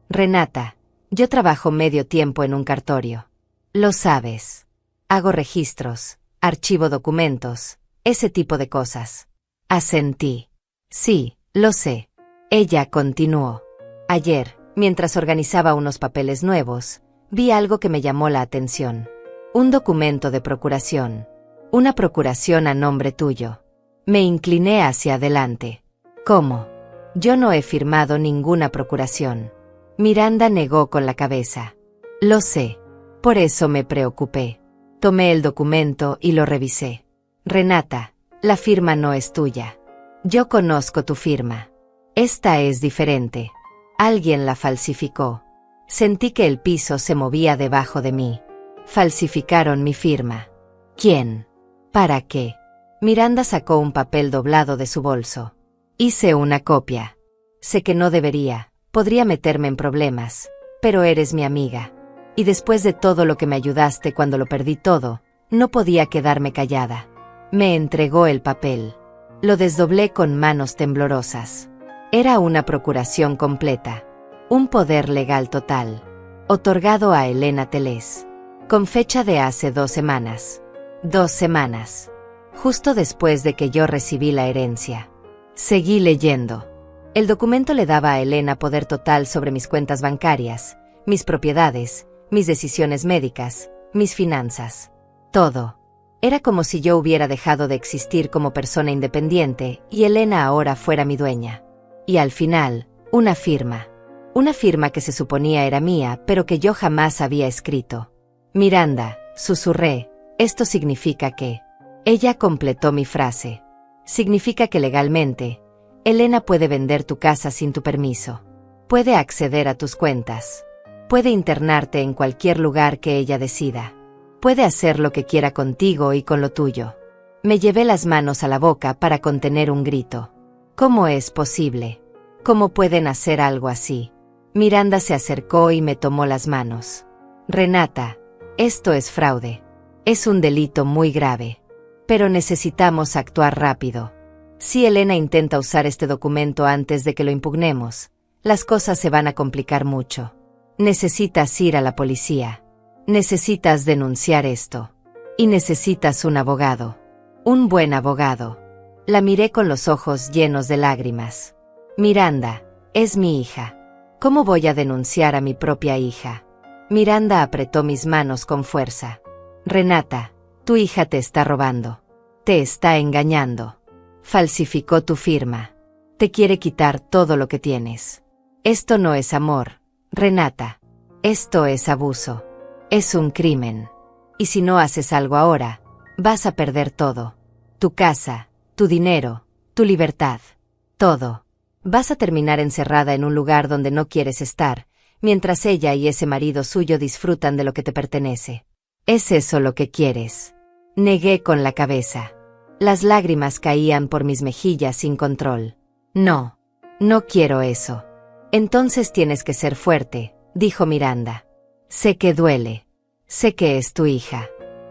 Renata, yo trabajo medio tiempo en un cartorio. Lo sabes. Hago registros, archivo documentos, ese tipo de cosas. Asentí. Sí, lo sé. Ella continuó. Ayer, mientras organizaba unos papeles nuevos, vi algo que me llamó la atención. Un documento de procuración. Una procuración a nombre tuyo. Me incliné hacia adelante. ¿Cómo? Yo no he firmado ninguna procuración. Miranda negó con la cabeza. Lo sé. Por eso me preocupé. Tomé el documento y lo revisé. Renata, la firma no es tuya. Yo conozco tu firma. Esta es diferente. Alguien la falsificó. Sentí que el piso se movía debajo de mí. Falsificaron mi firma. ¿Quién? ¿Para qué? Miranda sacó un papel doblado de su bolso. Hice una copia. Sé que no debería, podría meterme en problemas, pero eres mi amiga. Y después de todo lo que me ayudaste cuando lo perdí todo, no podía quedarme callada. Me entregó el papel. Lo desdoblé con manos temblorosas. Era una procuración completa. Un poder legal total. Otorgado a Elena Teles. Con fecha de hace 2 semanas. 2 semanas. Justo después de que yo recibí la herencia. Seguí leyendo. El documento le daba a Elena poder total sobre mis cuentas bancarias, mis propiedades, mis decisiones médicas, mis finanzas. Todo. Era como si yo hubiera dejado de existir como persona independiente y Elena ahora fuera mi dueña. Y al final, una firma. Una firma que se suponía era mía, pero que yo jamás había escrito. Miranda, susurré, esto significa que... Ella completó mi frase. Significa que legalmente, Elena puede vender tu casa sin tu permiso. Puede acceder a tus cuentas. Puede internarte en cualquier lugar que ella decida. Puede hacer lo que quiera contigo y con lo tuyo. Me llevé las manos a la boca para contener un grito. ¿Cómo es posible? ¿Cómo pueden hacer algo así? Miranda se acercó y me tomó las manos. Renata, esto es fraude. Es un delito muy grave. Pero necesitamos actuar rápido. Si Elena intenta usar este documento antes de que lo impugnemos, las cosas se van a complicar mucho. Necesitas ir a la policía. Necesitas denunciar esto. Y necesitas un abogado. Un buen abogado. La miré con los ojos llenos de lágrimas. Miranda, es mi hija. ¿Cómo voy a denunciar a mi propia hija? Miranda apretó mis manos con fuerza. Renata, tu hija te está robando. Te está engañando. Falsificó tu firma. Te quiere quitar todo lo que tienes. Esto no es amor, Renata. Esto es abuso. Es un crimen. Y si no haces algo ahora, vas a perder todo. Tu casa, tu dinero, tu libertad. Todo. Vas a terminar encerrada en un lugar donde no quieres estar, mientras ella y ese marido suyo disfrutan de lo que te pertenece. ¿Es eso lo que quieres? Negué con la cabeza. Las lágrimas caían por mis mejillas sin control. No, no quiero eso. Entonces tienes que ser fuerte, dijo Miranda. Sé que duele. Sé que es tu hija.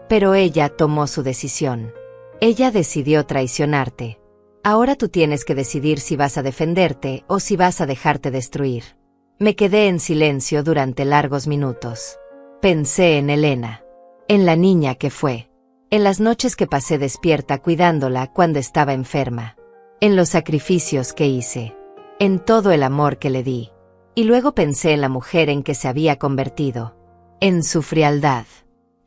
Pero ella tomó su decisión. Ella decidió traicionarte. Ahora tú tienes que decidir si vas a defenderte o si vas a dejarte destruir. Me quedé en silencio durante largos minutos. Pensé en Elena. En la niña que fue. En las noches que pasé despierta cuidándola cuando estaba enferma. En los sacrificios que hice. En todo el amor que le di. Y luego pensé en la mujer en que se había convertido. En su frialdad.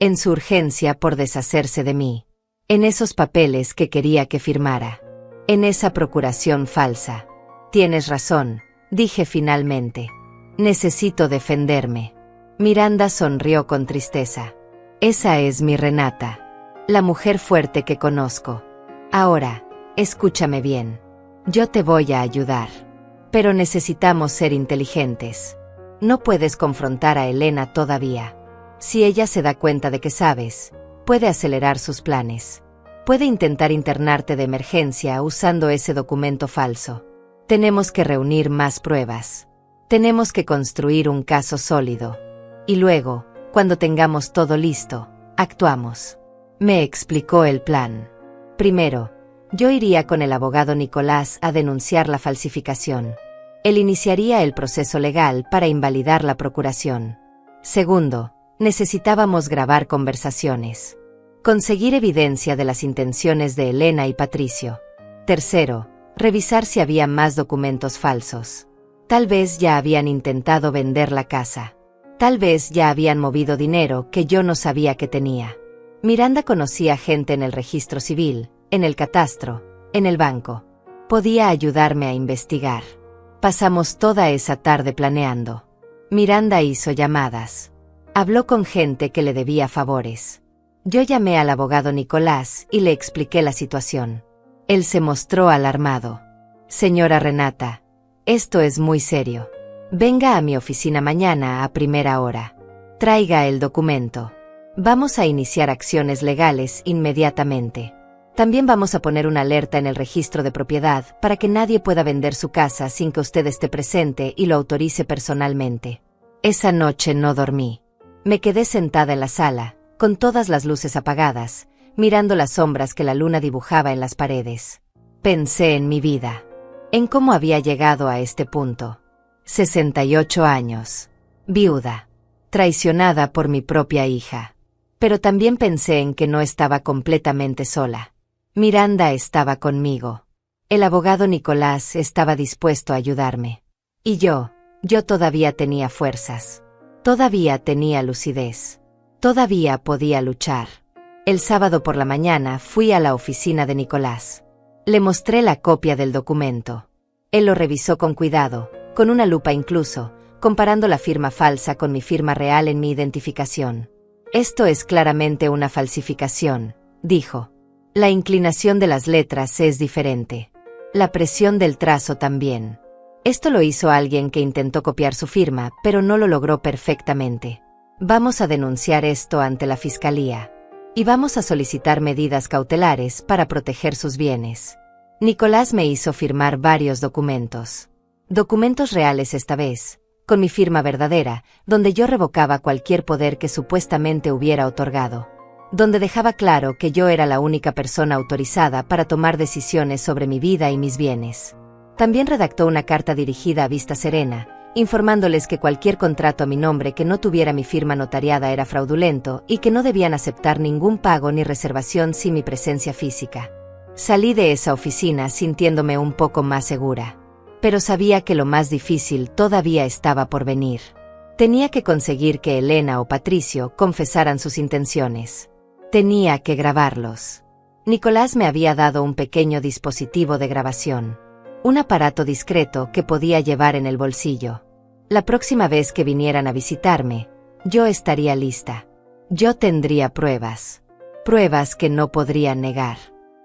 En su urgencia por deshacerse de mí. En esos papeles que quería que firmara. En esa procuración falsa. Tienes razón, dije finalmente. Necesito defenderme. Miranda sonrió con tristeza. Esa es mi Renata. La mujer fuerte que conozco. Ahora, escúchame bien. Yo te voy a ayudar. Pero necesitamos ser inteligentes. No puedes confrontar a Elena todavía. Si ella se da cuenta de que sabes, puede acelerar sus planes. Puede intentar internarte de emergencia usando ese documento falso. Tenemos que reunir más pruebas. Tenemos que construir un caso sólido. Y luego, cuando tengamos todo listo, actuamos. Me explicó el plan. Primero, yo iría con el abogado Nicolás a denunciar la falsificación. Él iniciaría el proceso legal para invalidar la procuración. Segundo, necesitábamos grabar conversaciones. Conseguir evidencia de las intenciones de Elena y Patricio. Tercero, revisar si había más documentos falsos. Tal vez ya habían intentado vender la casa. Tal vez ya habían movido dinero que yo no sabía que tenía. Miranda conocía gente en el registro civil, en el catastro, en el banco. Podía ayudarme a investigar. Pasamos toda esa tarde planeando. Miranda hizo llamadas. Habló con gente que le debía favores. Yo llamé al abogado Nicolás y le expliqué la situación. Él se mostró alarmado. Señora Renata, esto es muy serio. Venga a mi oficina mañana a primera hora. Traiga el documento. Vamos a iniciar acciones legales inmediatamente. También vamos a poner una alerta en el registro de propiedad para que nadie pueda vender su casa sin que usted esté presente y lo autorice personalmente. Esa noche no dormí. Me quedé sentada en la sala, con todas las luces apagadas, mirando las sombras que la luna dibujaba en las paredes. Pensé en mi vida, en cómo había llegado a este punto. 68 años. Viuda. Traicionada por mi propia hija. Pero también pensé en que no estaba completamente sola. Miranda estaba conmigo. El abogado Nicolás estaba dispuesto a ayudarme. Y yo todavía tenía fuerzas. Todavía tenía lucidez. Todavía podía luchar. El sábado por la mañana fui a la oficina de Nicolás. Le mostré la copia del documento. Él lo revisó con cuidado, con una lupa incluso, comparando la firma falsa con mi firma real en mi identificación. Esto es claramente una falsificación, dijo. La inclinación de las letras es diferente. La presión del trazo también. Esto lo hizo alguien que intentó copiar su firma, pero no lo logró perfectamente. Vamos a denunciar esto ante la fiscalía. Y vamos a solicitar medidas cautelares para proteger sus bienes. Nicolás me hizo firmar varios documentos. Documentos reales esta vez, con mi firma verdadera, donde yo revocaba cualquier poder que supuestamente hubiera otorgado. Donde dejaba claro que yo era la única persona autorizada para tomar decisiones sobre mi vida y mis bienes. También redactó una carta dirigida a Vista Serena, informándoles que cualquier contrato a mi nombre que no tuviera mi firma notariada era fraudulento y que no debían aceptar ningún pago ni reservación sin mi presencia física. Salí de esa oficina sintiéndome un poco más segura. Pero sabía que lo más difícil todavía estaba por venir. Tenía que conseguir que Elena o Patricio confesaran sus intenciones. Tenía que grabarlos. Nicolás me había dado un pequeño dispositivo de grabación. Un aparato discreto que podía llevar en el bolsillo. La próxima vez que vinieran a visitarme, yo estaría lista. Yo tendría pruebas. Pruebas que no podrían negar.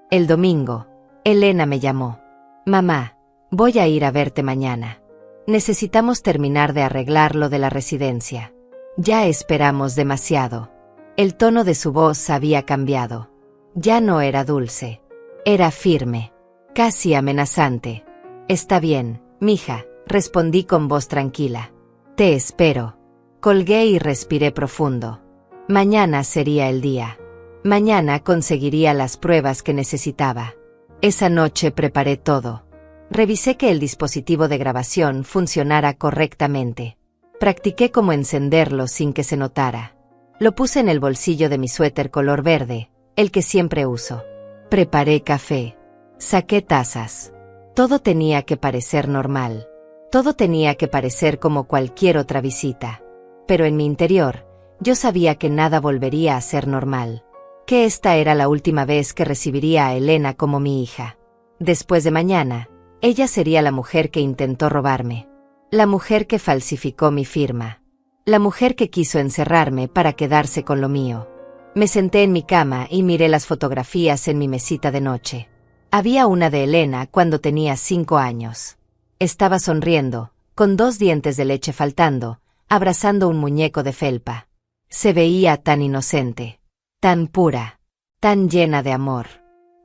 El domingo, Elena me llamó. Mamá, voy a ir a verte mañana. Necesitamos terminar de arreglar lo de la residencia. Ya esperamos demasiado. El tono de su voz había cambiado. Ya no era dulce. Era firme. Casi amenazante. Está bien, mija, respondí con voz tranquila. Te espero. Colgué y respiré profundo. Mañana sería el día. Mañana conseguiría las pruebas que necesitaba. Esa noche preparé todo. Revisé que el dispositivo de grabación funcionara correctamente. Practiqué cómo encenderlo sin que se notara. Lo puse en el bolsillo de mi suéter color verde, el que siempre uso. Preparé café. Saqué tazas. Todo tenía que parecer normal. Todo tenía que parecer como cualquier otra visita. Pero en mi interior, yo sabía que nada volvería a ser normal. Que esta era la última vez que recibiría a Elena como mi hija. Después de mañana, ella sería la mujer que intentó robarme. La mujer que falsificó mi firma. La mujer que quiso encerrarme para quedarse con lo mío. Me senté en mi cama y miré las fotografías en mi mesita de noche. Había una de Elena cuando tenía 5 años. Estaba sonriendo, con 2 dientes de leche faltando, abrazando un muñeco de felpa. Se veía tan inocente, tan pura, tan llena de amor.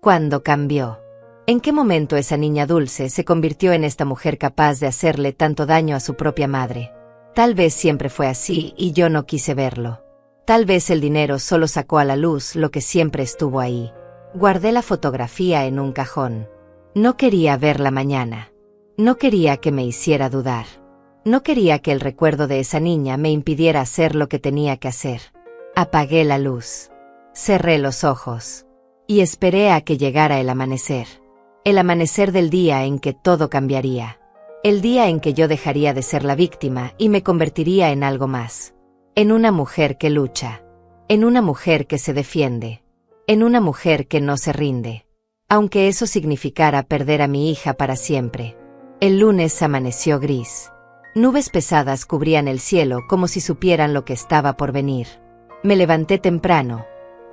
¿Cuándo cambió? ¿En qué momento esa niña dulce se convirtió en esta mujer capaz de hacerle tanto daño a su propia madre? Tal vez siempre fue así y yo no quise verlo. Tal vez el dinero solo sacó a la luz lo que siempre estuvo ahí. Guardé la fotografía en un cajón. No quería verla mañana. No quería que me hiciera dudar. No quería que el recuerdo de esa niña me impidiera hacer lo que tenía que hacer. Apagué la luz. Cerré los ojos. Y esperé a que llegara el amanecer. El amanecer del día en que todo cambiaría. El día en que yo dejaría de ser la víctima y me convertiría en algo más. En una mujer que lucha. En una mujer que se defiende. En una mujer que no se rinde. Aunque eso significara perder a mi hija para siempre. El lunes amaneció gris. Nubes pesadas cubrían el cielo como si supieran lo que estaba por venir. Me levanté temprano.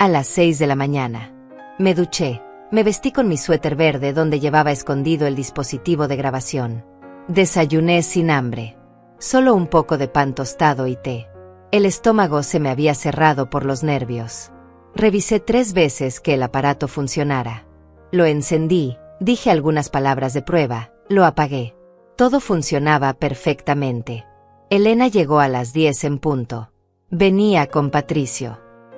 A las 6 de la mañana. Me duché. Me vestí con mi suéter verde donde llevaba escondido el dispositivo de grabación. Desayuné sin hambre. Solo un poco de pan tostado y té. El estómago se me había cerrado por los nervios. Revisé 3 veces que el aparato funcionara. Lo encendí, dije algunas palabras de prueba, lo apagué. Todo funcionaba perfectamente. Elena llegó a las 10 en punto. Venía con Patricio.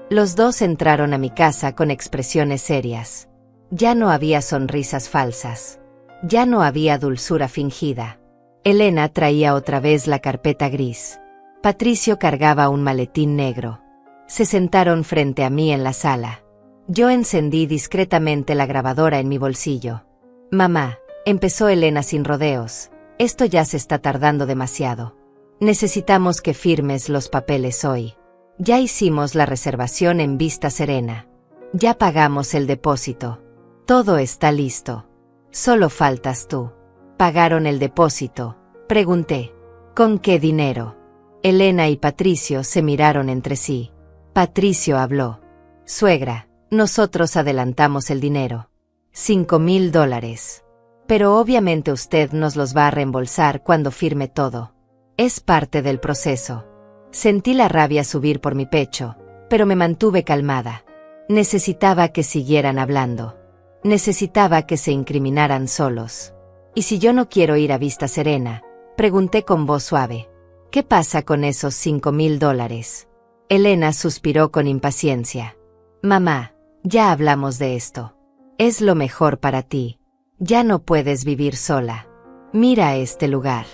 Los dos entraron a mi casa con expresiones serias. Ya no había sonrisas falsas. Ya no había dulzura fingida. Elena traía otra vez la carpeta gris. Patricio cargaba un maletín negro. Se sentaron frente a mí en la sala. Yo encendí discretamente la grabadora en mi bolsillo. Mamá, empezó Elena sin rodeos, esto ya se está tardando demasiado. Necesitamos que firmes los papeles hoy. Ya hicimos la reservación en Vista Serena. Ya pagamos el depósito. Todo está listo. Solo faltas tú. ¿Pagaron el depósito?, pregunté. ¿Con qué dinero? Elena y Patricio se miraron entre sí. Patricio habló. Suegra, nosotros adelantamos el dinero. $5,000. Pero obviamente usted nos los va a reembolsar cuando firme todo. Es parte del proceso. Sentí la rabia subir por mi pecho, pero me mantuve calmada. Necesitaba que siguieran hablando. Necesitaba que se incriminaran solos. ¿Y si yo no quiero ir a Vista Serena?, pregunté con voz suave. ¿Qué pasa con esos $5,000? Elena suspiró con impaciencia. Mamá, ya hablamos de esto. Es lo mejor para ti. Ya no puedes vivir sola. Mira este lugar.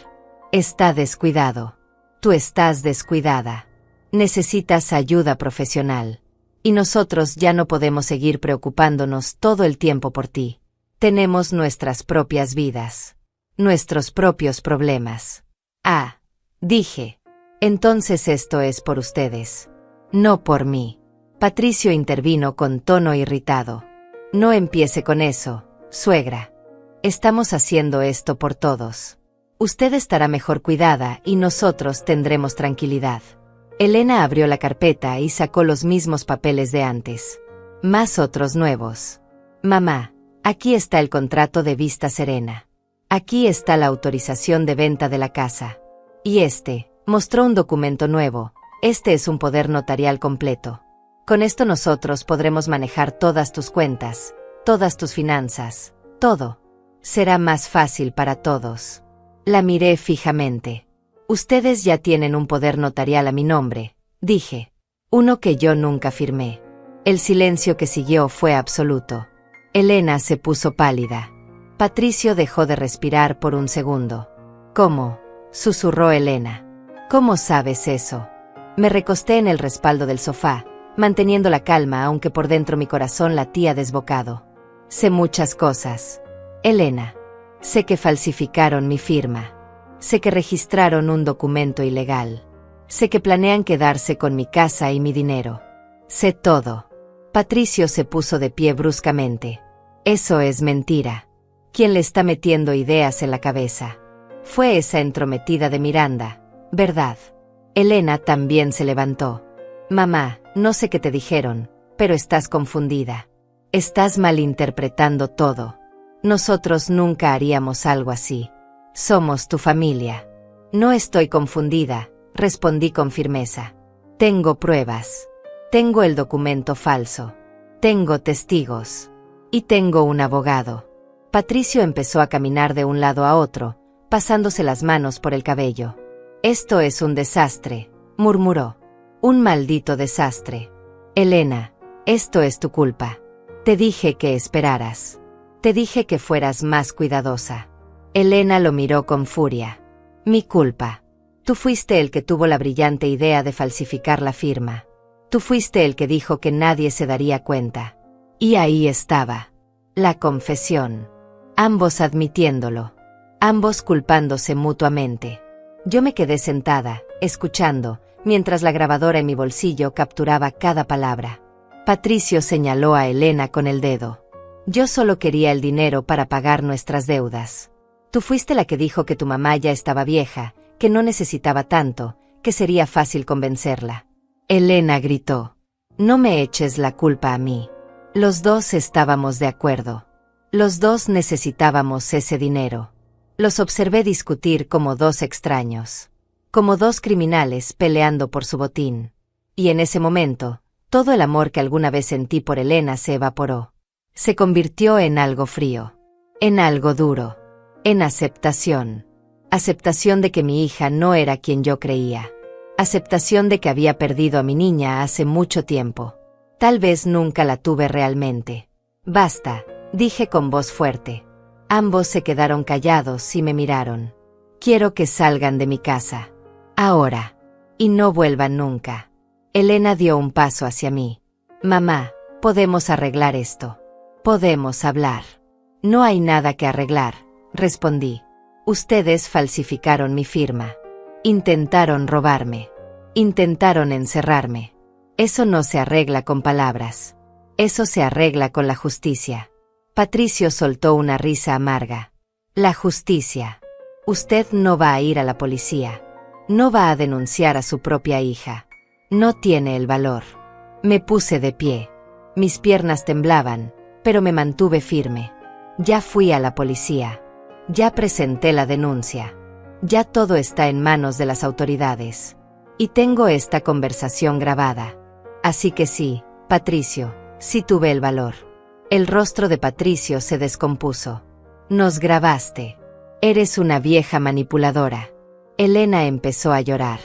Está descuidado. Tú estás descuidada. Necesitas ayuda profesional. Y nosotros ya no podemos seguir preocupándonos todo el tiempo por ti. Tenemos nuestras propias vidas. Nuestros propios problemas. Ah, dije. Entonces esto es por ustedes. No por mí. Patricio intervino con tono irritado. No empiece con eso, suegra. Estamos haciendo esto por todos. Usted estará mejor cuidada y nosotros tendremos tranquilidad. Elena abrió la carpeta y sacó los mismos papeles de antes. Más otros nuevos. Mamá, aquí está el contrato de Vista Serena. Aquí está la autorización de venta de la casa. Y mostró un documento nuevo. Este es un poder notarial completo. Con esto nosotros podremos manejar todas tus cuentas, todas tus finanzas, todo. Será más fácil para todos. La miré fijamente. Ustedes ya tienen un poder notarial a mi nombre, dije. Uno que yo nunca firmé. El silencio que siguió fue absoluto. Elena se puso pálida. Patricio dejó de respirar por un segundo. ¿Cómo?, susurró Elena. ¿Cómo sabes eso? Me recosté en el respaldo del sofá, manteniendo la calma aunque por dentro mi corazón latía desbocado. Sé muchas cosas. Elena. Sé que falsificaron mi firma. Sé que registraron un documento ilegal. Sé que planean quedarse con mi casa y mi dinero. Sé todo. Patricio se puso de pie bruscamente. Eso es mentira. ¿Quién le está metiendo ideas en la cabeza? Fue esa entrometida de Miranda, ¿verdad? Elena también se levantó. Mamá, no sé qué te dijeron, pero estás confundida. Estás malinterpretando todo. Nosotros nunca haríamos algo así. Somos tu familia. No estoy confundida, respondí con firmeza. Tengo pruebas. Tengo el documento falso. Tengo testigos. Y tengo un abogado. Patricio empezó a caminar de un lado a otro, pasándose las manos por el cabello. Esto es un desastre, murmuró. Un maldito desastre. Elena, esto es tu culpa. Te dije que esperaras. Te dije que fueras más cuidadosa. Elena lo miró con furia. Mi culpa. Tú fuiste el que tuvo la brillante idea de falsificar la firma. Tú fuiste el que dijo que nadie se daría cuenta. Y ahí estaba. La confesión. Ambos admitiéndolo. Ambos culpándose mutuamente. Yo me quedé sentada, escuchando, mientras la grabadora en mi bolsillo capturaba cada palabra. Patricio señaló a Elena con el dedo. Yo solo quería el dinero para pagar nuestras deudas. Tú fuiste la que dijo que tu mamá ya estaba vieja, que no necesitaba tanto, que sería fácil convencerla. Elena gritó. No me eches la culpa a mí. Los dos estábamos de acuerdo. Los dos necesitábamos ese dinero. Los observé discutir como dos extraños. Como dos criminales peleando por su botín. Y en ese momento, todo el amor que alguna vez sentí por Elena se evaporó. Se convirtió en algo frío. En algo duro. En aceptación. Aceptación de que mi hija no era quien yo creía. Aceptación de que había perdido a mi niña hace mucho tiempo. Tal vez nunca la tuve realmente. Basta, dije con voz fuerte. Ambos se quedaron callados y me miraron. Quiero que salgan de mi casa. Ahora. Y no vuelvan nunca. Elena dio un paso hacia mí. Mamá, podemos arreglar esto. Podemos hablar. No hay nada que arreglar, respondí. Ustedes falsificaron mi firma. Intentaron robarme. Intentaron encerrarme. Eso no se arregla con palabras. Eso se arregla con la justicia. Patricio soltó una risa amarga. La justicia. Usted no va a ir a la policía. No va a denunciar a su propia hija. No tiene el valor. Me puse de pie. Mis piernas temblaban, pero me mantuve firme. Ya fui a la policía. Ya presenté la denuncia. Ya todo está en manos de las autoridades. Y tengo esta conversación grabada. Así que sí, Patricio, sí tuve el valor. El rostro de Patricio se descompuso. Nos grabaste. Eres una vieja manipuladora. Elena empezó a llorar.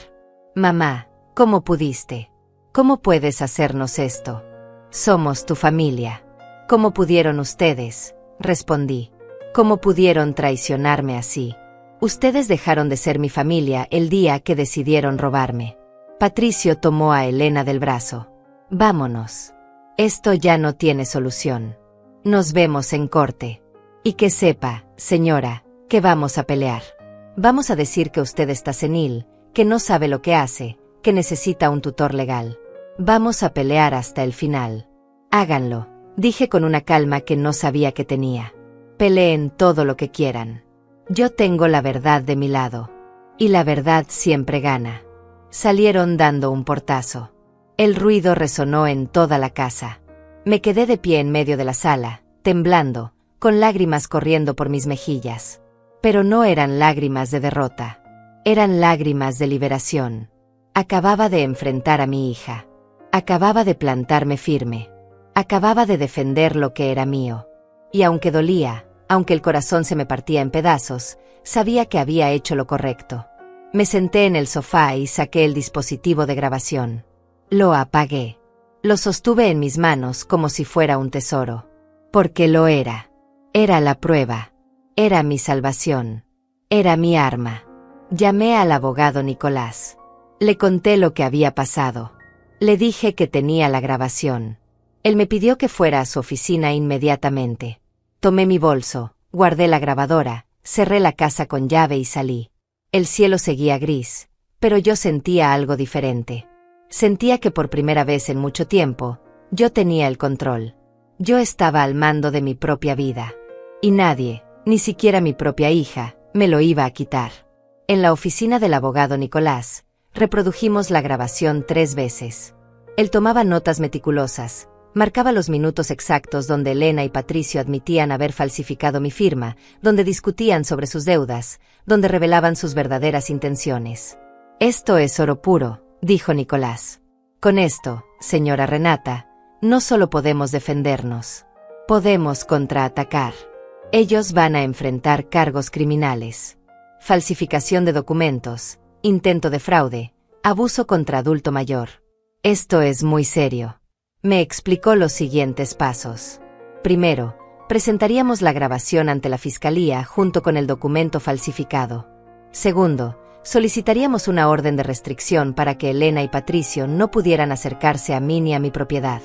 Mamá, ¿cómo pudiste? ¿Cómo puedes hacernos esto? Somos tu familia. ¿Cómo pudieron ustedes? Respondí. ¿Cómo pudieron traicionarme así? Ustedes dejaron de ser mi familia el día que decidieron robarme. Patricio tomó a Elena del brazo. Vámonos. Esto ya no tiene solución. Nos vemos en corte. Y que sepa, señora, que vamos a pelear. Vamos a decir que usted está senil, que no sabe lo que hace, que necesita un tutor legal. Vamos a pelear hasta el final. Háganlo, dije con una calma que no sabía que tenía. Peleen todo lo que quieran. Yo tengo la verdad de mi lado. Y la verdad siempre gana. Salieron dando un portazo. El ruido resonó en toda la casa. Me quedé de pie en medio de la sala, temblando, con lágrimas corriendo por mis mejillas. Pero no eran lágrimas de derrota. Eran lágrimas de liberación. Acababa de enfrentar a mi hija. Acababa de plantarme firme. Acababa de defender lo que era mío. Y aunque dolía, aunque el corazón se me partía en pedazos, sabía que había hecho lo correcto. Me senté en el sofá y saqué el dispositivo de grabación. Lo apagué. Lo sostuve en mis manos como si fuera un tesoro. Porque lo era. Era la prueba. Era mi salvación. Era mi arma. Llamé al abogado Nicolás. Le conté lo que había pasado. Le dije que tenía la grabación. Él me pidió que fuera a su oficina inmediatamente. Tomé mi bolso, guardé la grabadora, cerré la casa con llave y salí. El cielo seguía gris, pero yo sentía algo diferente. Sentía que por primera vez en mucho tiempo, yo tenía el control. Yo estaba al mando de mi propia vida. Y nadie, ni siquiera mi propia hija, me lo iba a quitar. En la oficina del abogado Nicolás, reprodujimos la grabación 3 veces. Él tomaba notas meticulosas. Marcaba los minutos exactos donde Elena y Patricio admitían haber falsificado mi firma, donde discutían sobre sus deudas, donde revelaban sus verdaderas intenciones. Esto es oro puro, dijo Nicolás. Con esto, señora Renata, no solo podemos defendernos. Podemos contraatacar. Ellos van a enfrentar cargos criminales. Falsificación de documentos, intento de fraude, abuso contra adulto mayor. Esto es muy serio. Me explicó los siguientes pasos. Primero, presentaríamos la grabación ante la fiscalía junto con el documento falsificado. Segundo, solicitaríamos una orden de restricción para que Elena y Patricio no pudieran acercarse a mí ni a mi propiedad.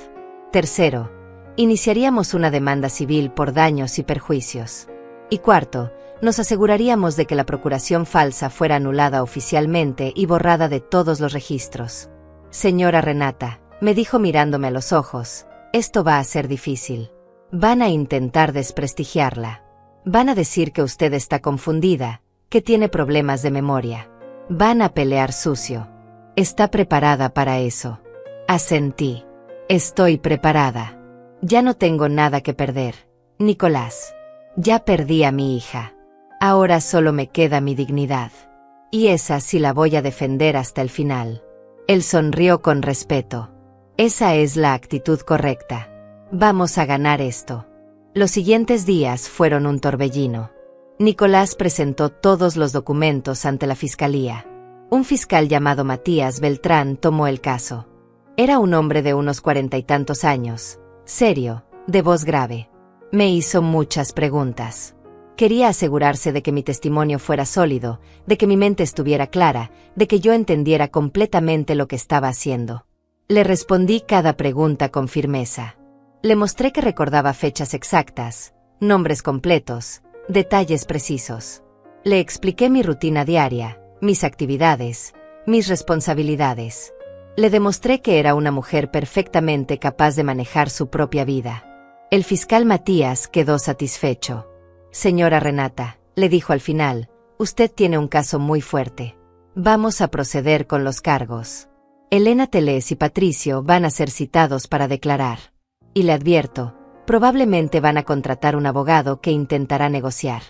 Tercero, iniciaríamos una demanda civil por daños y perjuicios. Y cuarto, nos aseguraríamos de que la procuración falsa fuera anulada oficialmente y borrada de todos los registros. Señora Renata, me dijo mirándome a los ojos, esto va a ser difícil. Van a intentar desprestigiarla. Van a decir que usted está confundida, que tiene problemas de memoria. Van a pelear sucio. ¿Está preparada para eso? Asentí. Estoy preparada. Ya no tengo nada que perder, Nicolás. Ya perdí a mi hija. Ahora solo me queda mi dignidad. Y esa sí la voy a defender hasta el final. Él sonrió con respeto. Esa es la actitud correcta. Vamos a ganar esto. Los siguientes días fueron un torbellino. Nicolás presentó todos los documentos ante la fiscalía. Un fiscal llamado Matías Beltrán tomó el caso. Era un hombre de unos 40 y tantos años, serio, de voz grave. Me hizo muchas preguntas. Quería asegurarse de que mi testimonio fuera sólido, de que mi mente estuviera clara, de que yo entendiera completamente lo que estaba haciendo. Le respondí cada pregunta con firmeza. Le mostré que recordaba fechas exactas, nombres completos, detalles precisos. Le expliqué mi rutina diaria, mis actividades, mis responsabilidades. Le demostré que era una mujer perfectamente capaz de manejar su propia vida. El fiscal Matías quedó satisfecho. Señora Renata, le dijo al final, usted tiene un caso muy fuerte. Vamos a proceder con los cargos. Elena Teles y Patricio van a ser citados para declarar. Y le advierto, probablemente van a contratar un abogado que intentará negociar.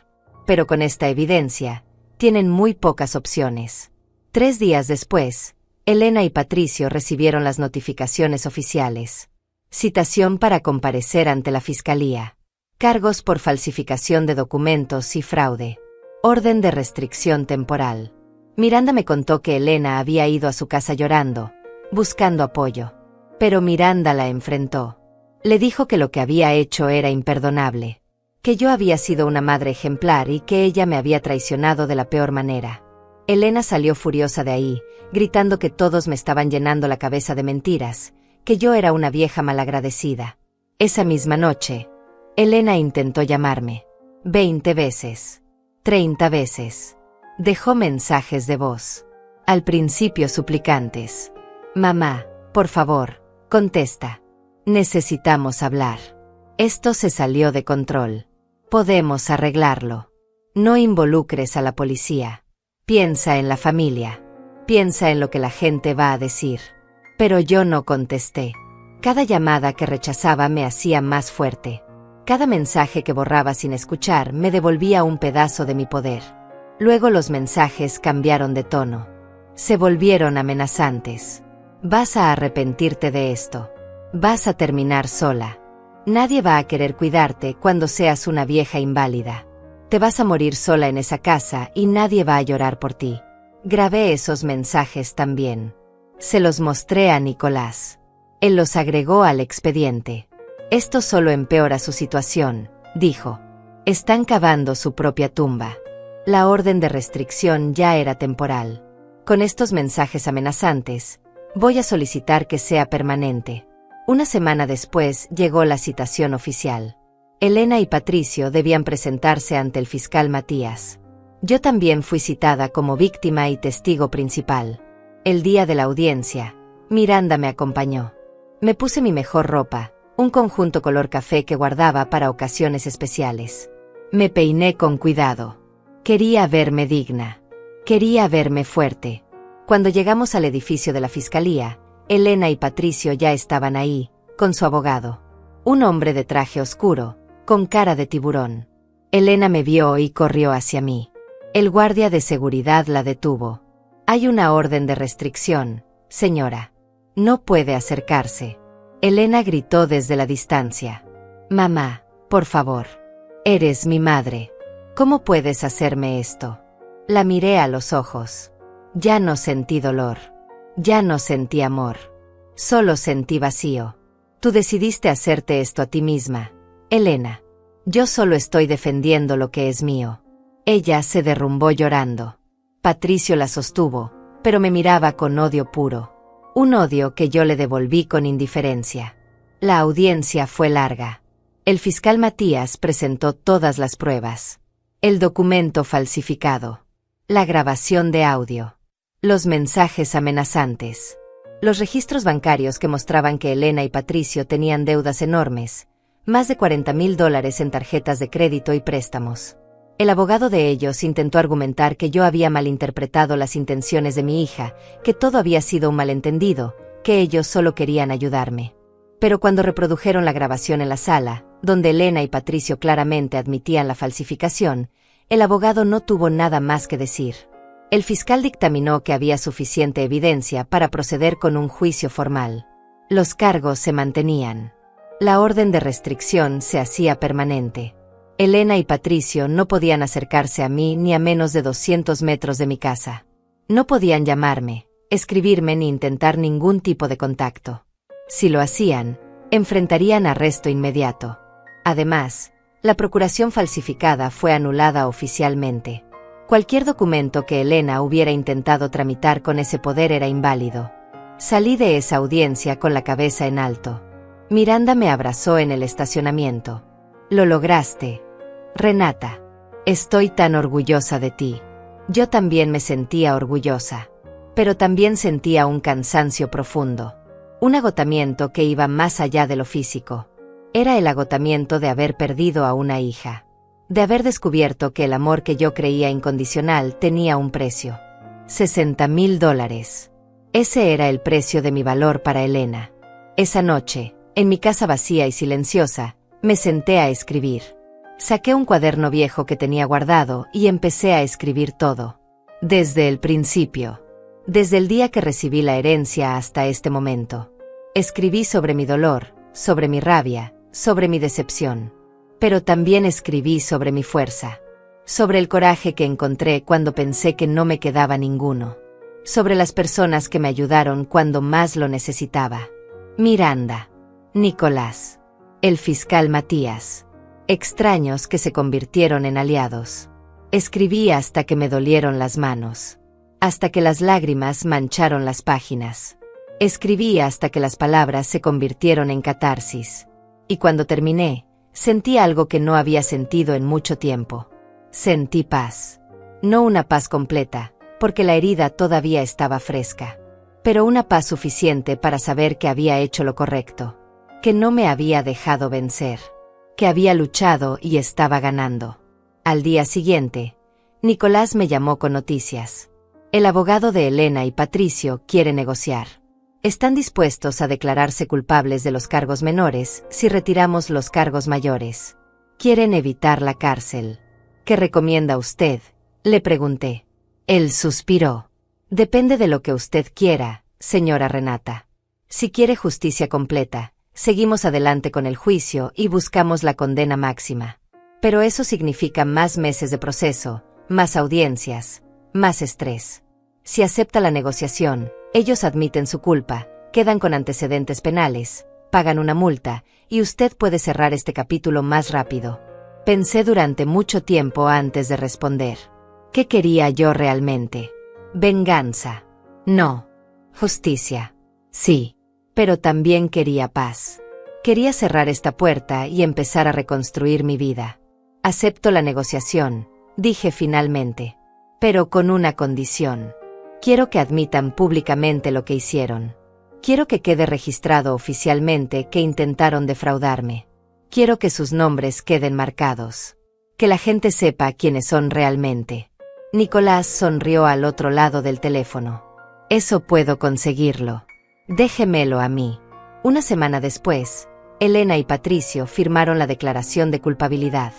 Pero con esta evidencia, tienen muy pocas opciones. 3 días después, Elena y Patricio recibieron las notificaciones oficiales. Citación para comparecer ante la fiscalía. Cargos por falsificación de documentos y fraude. Orden de restricción temporal. Miranda me contó que Elena había ido a su casa llorando, buscando apoyo. Pero Miranda la enfrentó. Le dijo que lo que había hecho era imperdonable, que yo había sido una madre ejemplar y que ella me había traicionado de la peor manera. Elena salió furiosa de ahí, gritando que todos me estaban llenando la cabeza de mentiras, que yo era una vieja malagradecida. Esa misma noche, Elena intentó llamarme. 20 veces. 30 veces. Dejó mensajes de voz. Al principio suplicantes. Mamá, por favor, contesta. Necesitamos hablar. Esto se salió de control. Podemos arreglarlo. No involucres a la policía. Piensa en la familia. Piensa en lo que la gente va a decir. Pero yo no contesté. Cada llamada que rechazaba me hacía más fuerte. Cada mensaje que borraba sin escuchar me devolvía un pedazo de mi poder. Luego los mensajes cambiaron de tono. Se volvieron amenazantes. Vas a arrepentirte de esto. Vas a terminar sola. Nadie va a querer cuidarte cuando seas una vieja inválida. Te vas a morir sola en esa casa y nadie va a llorar por ti. Grabé esos mensajes también. Se los mostré a Nicolás. Él los agregó al expediente. Esto solo empeora su situación, dijo. Están cavando su propia tumba. La orden de restricción ya era temporal. Con estos mensajes amenazantes, voy a solicitar que sea permanente. Una semana después llegó la citación oficial. Elena y Patricio debían presentarse ante el fiscal Matías. Yo también fui citada como víctima y testigo principal. El día de la audiencia, Miranda me acompañó. Me puse mi mejor ropa, un conjunto color café que guardaba para ocasiones especiales. Me peiné con cuidado. Quería verme digna. Quería verme fuerte. Cuando llegamos al edificio de la fiscalía, Elena y Patricio ya estaban ahí, con su abogado. Un hombre de traje oscuro, con cara de tiburón. Elena me vio y corrió hacia mí. El guardia de seguridad la detuvo. Hay una orden de restricción, señora. No puede acercarse. Elena gritó desde la distancia. Mamá, por favor. Eres mi madre. ¿Cómo puedes hacerme esto? La miré a los ojos. Ya no sentí dolor. Ya no sentí amor. Solo sentí vacío. Tú decidiste hacerte esto a ti misma, Elena. Yo solo estoy defendiendo lo que es mío. Ella se derrumbó llorando. Patricio la sostuvo, pero me miraba con odio puro. Un odio que yo le devolví con indiferencia. La audiencia fue larga. El fiscal Matías presentó todas las pruebas. El documento falsificado. La grabación de audio. Los mensajes amenazantes. Los registros bancarios que mostraban que Elena y Patricio tenían deudas enormes. Más de $40,000 en tarjetas de crédito y préstamos. El abogado de ellos intentó argumentar que yo había malinterpretado las intenciones de mi hija, que todo había sido un malentendido, que ellos solo querían ayudarme. Pero cuando reprodujeron la grabación en la sala, donde Elena y Patricio claramente admitían la falsificación, el abogado no tuvo nada más que decir. El fiscal dictaminó que había suficiente evidencia para proceder con un juicio formal. Los cargos se mantenían. La orden de restricción se hacía permanente. Elena y Patricio no podían acercarse a mí ni a menos de 200 metros de mi casa. No podían llamarme, escribirme ni intentar ningún tipo de contacto. Si lo hacían, enfrentarían arresto inmediato. Además, la procuración falsificada fue anulada oficialmente. Cualquier documento que Elena hubiera intentado tramitar con ese poder era inválido. Salí de esa audiencia con la cabeza en alto. Miranda me abrazó en el estacionamiento. Lo lograste, Renata. Estoy tan orgullosa de ti. Yo también me sentía orgullosa. Pero también sentía un cansancio profundo. Un agotamiento que iba más allá de lo físico. Era el agotamiento de haber perdido a una hija. De haber descubierto que el amor que yo creía incondicional tenía un precio. $60,000. Ese era el precio de mi valor para Elena. Esa noche, en mi casa vacía y silenciosa, me senté a escribir. Saqué un cuaderno viejo que tenía guardado y empecé a escribir todo. Desde el principio. Desde el día que recibí la herencia hasta este momento. Escribí sobre mi dolor, sobre mi rabia, sobre mi decepción. Pero también escribí sobre mi fuerza. Sobre el coraje que encontré cuando pensé que no me quedaba ninguno. Sobre las personas que me ayudaron cuando más lo necesitaba. Miranda. Nicolás. El fiscal Matías. Extraños que se convirtieron en aliados. Escribí hasta que me dolieron las manos. Hasta que las lágrimas mancharon las páginas. Escribí hasta que las palabras se convirtieron en catarsis. Y cuando terminé, sentí algo que no había sentido en mucho tiempo. Sentí paz. No una paz completa, porque la herida todavía estaba fresca. Pero una paz suficiente para saber que había hecho lo correcto. Que no me había dejado vencer. Que había luchado y estaba ganando. Al día siguiente, Nicolás me llamó con noticias. El abogado de Elena y Patricio quiere negociar. Están dispuestos a declararse culpables de los cargos menores si retiramos los cargos mayores. Quieren evitar la cárcel. ¿Qué recomienda usted?, le pregunté. Él suspiró. Depende de lo que usted quiera, señora Renata. Si quiere justicia completa, seguimos adelante con el juicio y buscamos la condena máxima. Pero eso significa más meses de proceso, más audiencias, más estrés. Si acepta la negociación, ellos admiten su culpa, quedan con antecedentes penales, pagan una multa, y usted puede cerrar este capítulo más rápido. Pensé durante mucho tiempo antes de responder. ¿Qué quería yo realmente? Venganza. No. Justicia. Sí. Pero también quería paz. Quería cerrar esta puerta y empezar a reconstruir mi vida. Acepto la negociación, dije finalmente. Pero con una condición. Quiero que admitan públicamente lo que hicieron. Quiero que quede registrado oficialmente que intentaron defraudarme. Quiero que sus nombres queden marcados. Que la gente sepa quiénes son realmente. Nicolás sonrió al otro lado del teléfono. Eso puedo conseguirlo. Déjemelo a mí. Una semana después, Elena y Patricio firmaron la declaración de culpabilidad.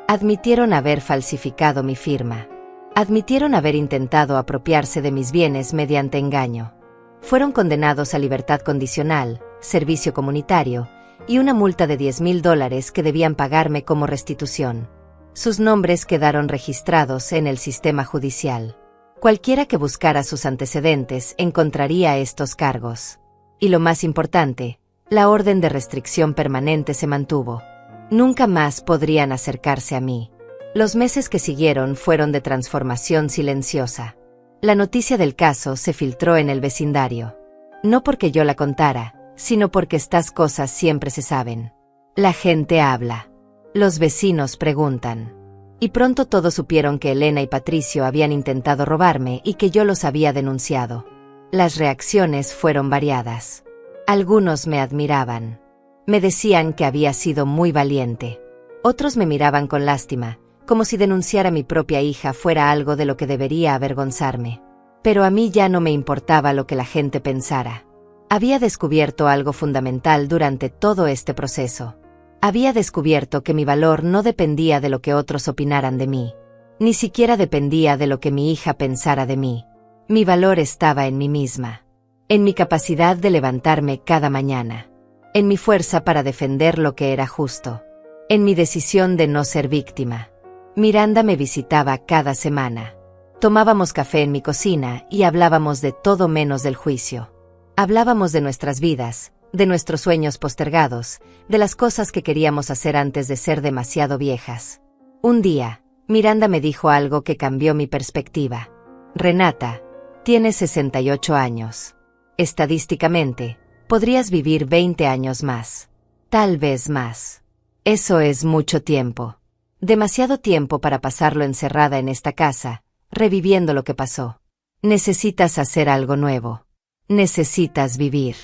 Admitieron haber falsificado mi firma. Admitieron haber intentado apropiarse de mis bienes mediante engaño. Fueron condenados a libertad condicional, servicio comunitario, y una multa de $10,000 que debían pagarme como restitución. Sus nombres quedaron registrados en el sistema judicial. Cualquiera que buscara sus antecedentes encontraría estos cargos. Y lo más importante, la orden de restricción permanente se mantuvo. Nunca más podrían acercarse a mí. Los meses que siguieron fueron de transformación silenciosa. La noticia del caso se filtró en el vecindario. No porque yo la contara, sino porque estas cosas siempre se saben. La gente habla. Los vecinos preguntan. Y pronto todos supieron que Elena y Patricio habían intentado robarme y que yo los había denunciado. Las reacciones fueron variadas. Algunos me admiraban. Me decían que había sido muy valiente. Otros me miraban con lástima, como si denunciar a mi propia hija fuera algo de lo que debería avergonzarme. Pero a mí ya no me importaba lo que la gente pensara. Había descubierto algo fundamental durante todo este proceso. Había descubierto que mi valor no dependía de lo que otros opinaran de mí. Ni siquiera dependía de lo que mi hija pensara de mí. Mi valor estaba en mí misma. En mi capacidad de levantarme cada mañana. En mi fuerza para defender lo que era justo. En mi decisión de no ser víctima. Miranda me visitaba cada semana. Tomábamos café en mi cocina y hablábamos de todo menos del juicio. Hablábamos de nuestras vidas, de nuestros sueños postergados, de las cosas que queríamos hacer antes de ser demasiado viejas. Un día, Miranda me dijo algo que cambió mi perspectiva. Renata, tienes 68 años. Estadísticamente, podrías vivir 20 años más. Tal vez más. Eso es mucho tiempo. Demasiado tiempo para pasarlo encerrada en esta casa, reviviendo lo que pasó. Necesitas hacer algo nuevo. Necesitas vivir.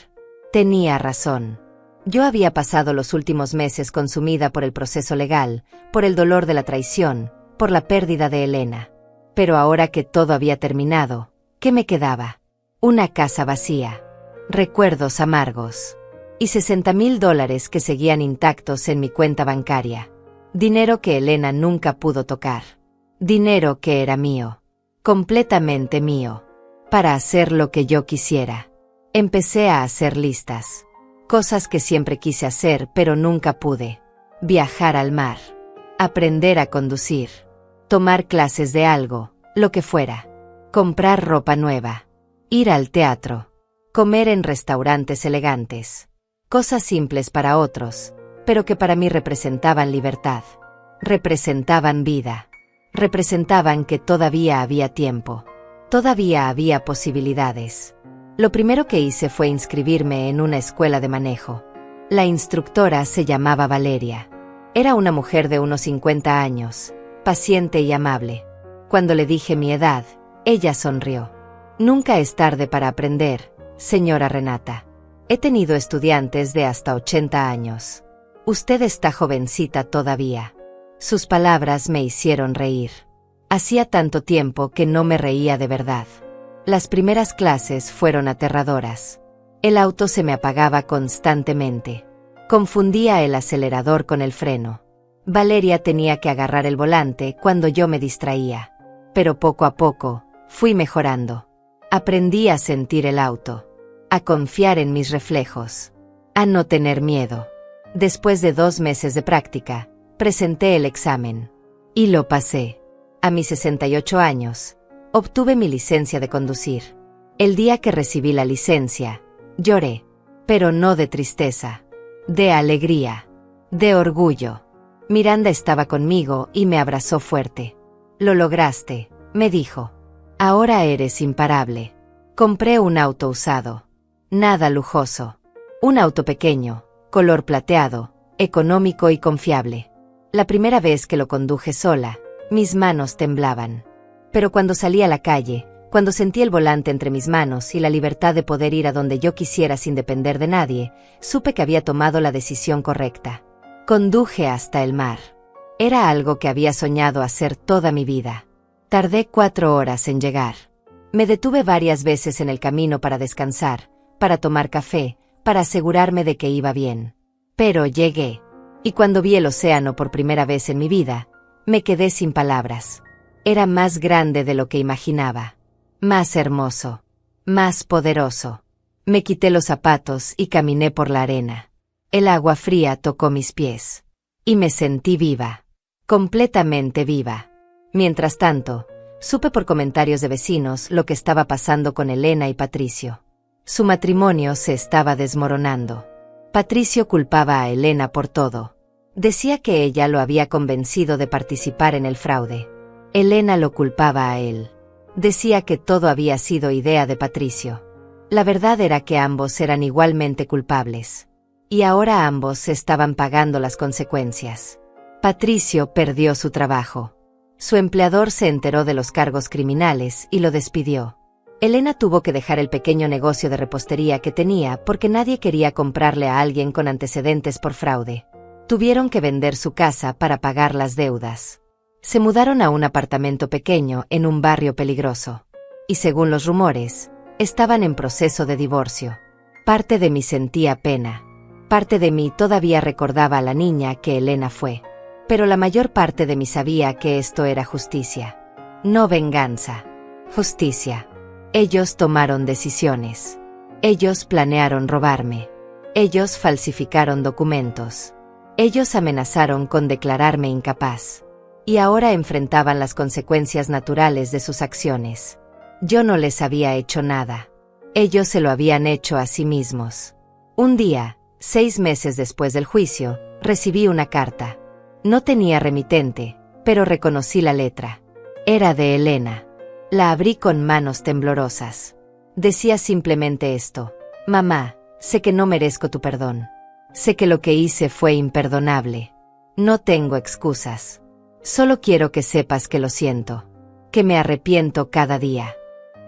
Tenía razón. Yo había pasado los últimos meses consumida por el proceso legal, por el dolor de la traición, por la pérdida de Elena. Pero ahora que todo había terminado, ¿qué me quedaba? Una casa vacía. Recuerdos amargos. Y $60,000 que seguían intactos en mi cuenta bancaria. Dinero que Elena nunca pudo tocar. Dinero que era mío. Completamente mío. Para hacer lo que yo quisiera. Empecé a hacer listas. Cosas que siempre quise hacer pero nunca pude. Viajar al mar. Aprender a conducir. Tomar clases de algo, lo que fuera. Comprar ropa nueva. Ir al teatro. Comer en restaurantes elegantes. Cosas simples para otros, pero que para mí representaban libertad. Representaban vida. Representaban que todavía había tiempo. Todavía había posibilidades. Lo primero que hice fue inscribirme en una escuela de manejo. La instructora se llamaba Valeria. Era una mujer de unos 50 años, paciente y amable. Cuando le dije mi edad, ella sonrió. Nunca es tarde para aprender, señora Renata. He tenido estudiantes de hasta 80 años. Usted está jovencita todavía. Sus palabras me hicieron reír. Hacía tanto tiempo que no me reía de verdad. Las primeras clases fueron aterradoras. El auto se me apagaba constantemente. Confundía el acelerador con el freno. Valeria tenía que agarrar el volante cuando yo me distraía. Pero poco a poco, fui mejorando. Aprendí a sentir el auto. A confiar en mis reflejos. A no tener miedo. Después de 2 meses de práctica, presenté el examen. Y lo pasé. A mis 68 años, obtuve mi licencia de conducir. El día que recibí la licencia, lloré. Pero no de tristeza. De alegría. De orgullo. Miranda estaba conmigo y me abrazó fuerte. Lo lograste, me dijo. Ahora eres imparable. Compré un auto usado. Nada lujoso. Un auto pequeño, color plateado, económico y confiable. La primera vez que lo conduje sola, mis manos temblaban. Pero cuando salí a la calle, cuando sentí el volante entre mis manos y la libertad de poder ir a donde yo quisiera sin depender de nadie, supe que había tomado la decisión correcta. Conduje hasta el mar. Era algo que había soñado hacer toda mi vida. Tardé 4 horas en llegar. Me detuve varias veces en el camino para descansar, para tomar café, para asegurarme de que iba bien. Pero llegué. Y cuando vi el océano por primera vez en mi vida, me quedé sin palabras. Era más grande de lo que imaginaba. Más hermoso. Más poderoso. Me quité los zapatos y caminé por la arena. El agua fría tocó mis pies. Y me sentí viva. Completamente viva. Mientras tanto, supe por comentarios de vecinos lo que estaba pasando con Elena y Patricio. Su matrimonio se estaba desmoronando. Patricio culpaba a Elena por todo. Decía que ella lo había convencido de participar en el fraude. Elena lo culpaba a él. Decía que todo había sido idea de Patricio. La verdad era que ambos eran igualmente culpables. Y ahora ambos estaban pagando las consecuencias. Patricio perdió su trabajo. Su empleador se enteró de los cargos criminales y lo despidió. Elena tuvo que dejar el pequeño negocio de repostería que tenía porque nadie quería comprarle a alguien con antecedentes por fraude. Tuvieron que vender su casa para pagar las deudas. Se mudaron a un apartamento pequeño en un barrio peligroso. Y según los rumores, estaban en proceso de divorcio. Parte de mí sentía pena. Parte de mí todavía recordaba a la niña que Elena fue. Pero la mayor parte de mí sabía que esto era justicia. No venganza. Justicia. Ellos tomaron decisiones. Ellos planearon robarme. Ellos falsificaron documentos. Ellos amenazaron con declararme incapaz. Y ahora enfrentaban las consecuencias naturales de sus acciones. Yo no les había hecho nada. Ellos se lo habían hecho a sí mismos. Un día, 6 meses después del juicio, recibí una carta. No tenía remitente, pero reconocí la letra. Era de Elena. La abrí con manos temblorosas. Decía simplemente esto: mamá, sé que no merezco tu perdón. Sé que lo que hice fue imperdonable. No tengo excusas. Solo quiero que sepas que lo siento. Que me arrepiento cada día.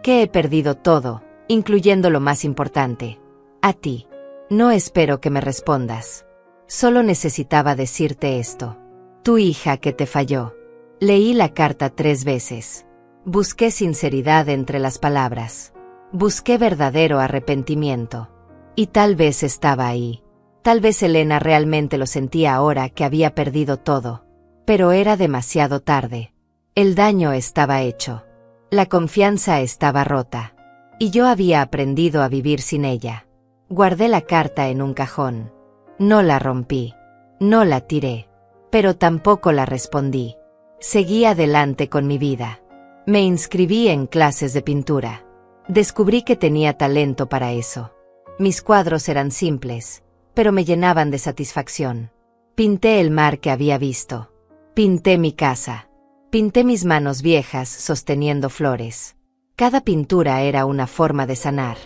Que he perdido todo, incluyendo lo más importante: a ti. No espero que me respondas. Solo necesitaba decirte esto. Tu hija que te falló. Leí la carta 3 veces. Busqué sinceridad entre las palabras. Busqué verdadero arrepentimiento. Y tal vez estaba ahí. Tal vez Elena realmente lo sentía ahora que había perdido todo. Pero era demasiado tarde. El daño estaba hecho. La confianza estaba rota. Y yo había aprendido a vivir sin ella. Guardé la carta en un cajón. No la rompí. No la tiré. Pero tampoco la respondí. Seguí adelante con mi vida. Me inscribí en clases de pintura. Descubrí que tenía talento para eso. Mis cuadros eran simples, pero me llenaban de satisfacción. Pinté el mar que había visto. Pinté mi casa. Pinté mis manos viejas sosteniendo flores. Cada pintura era una forma de sanar.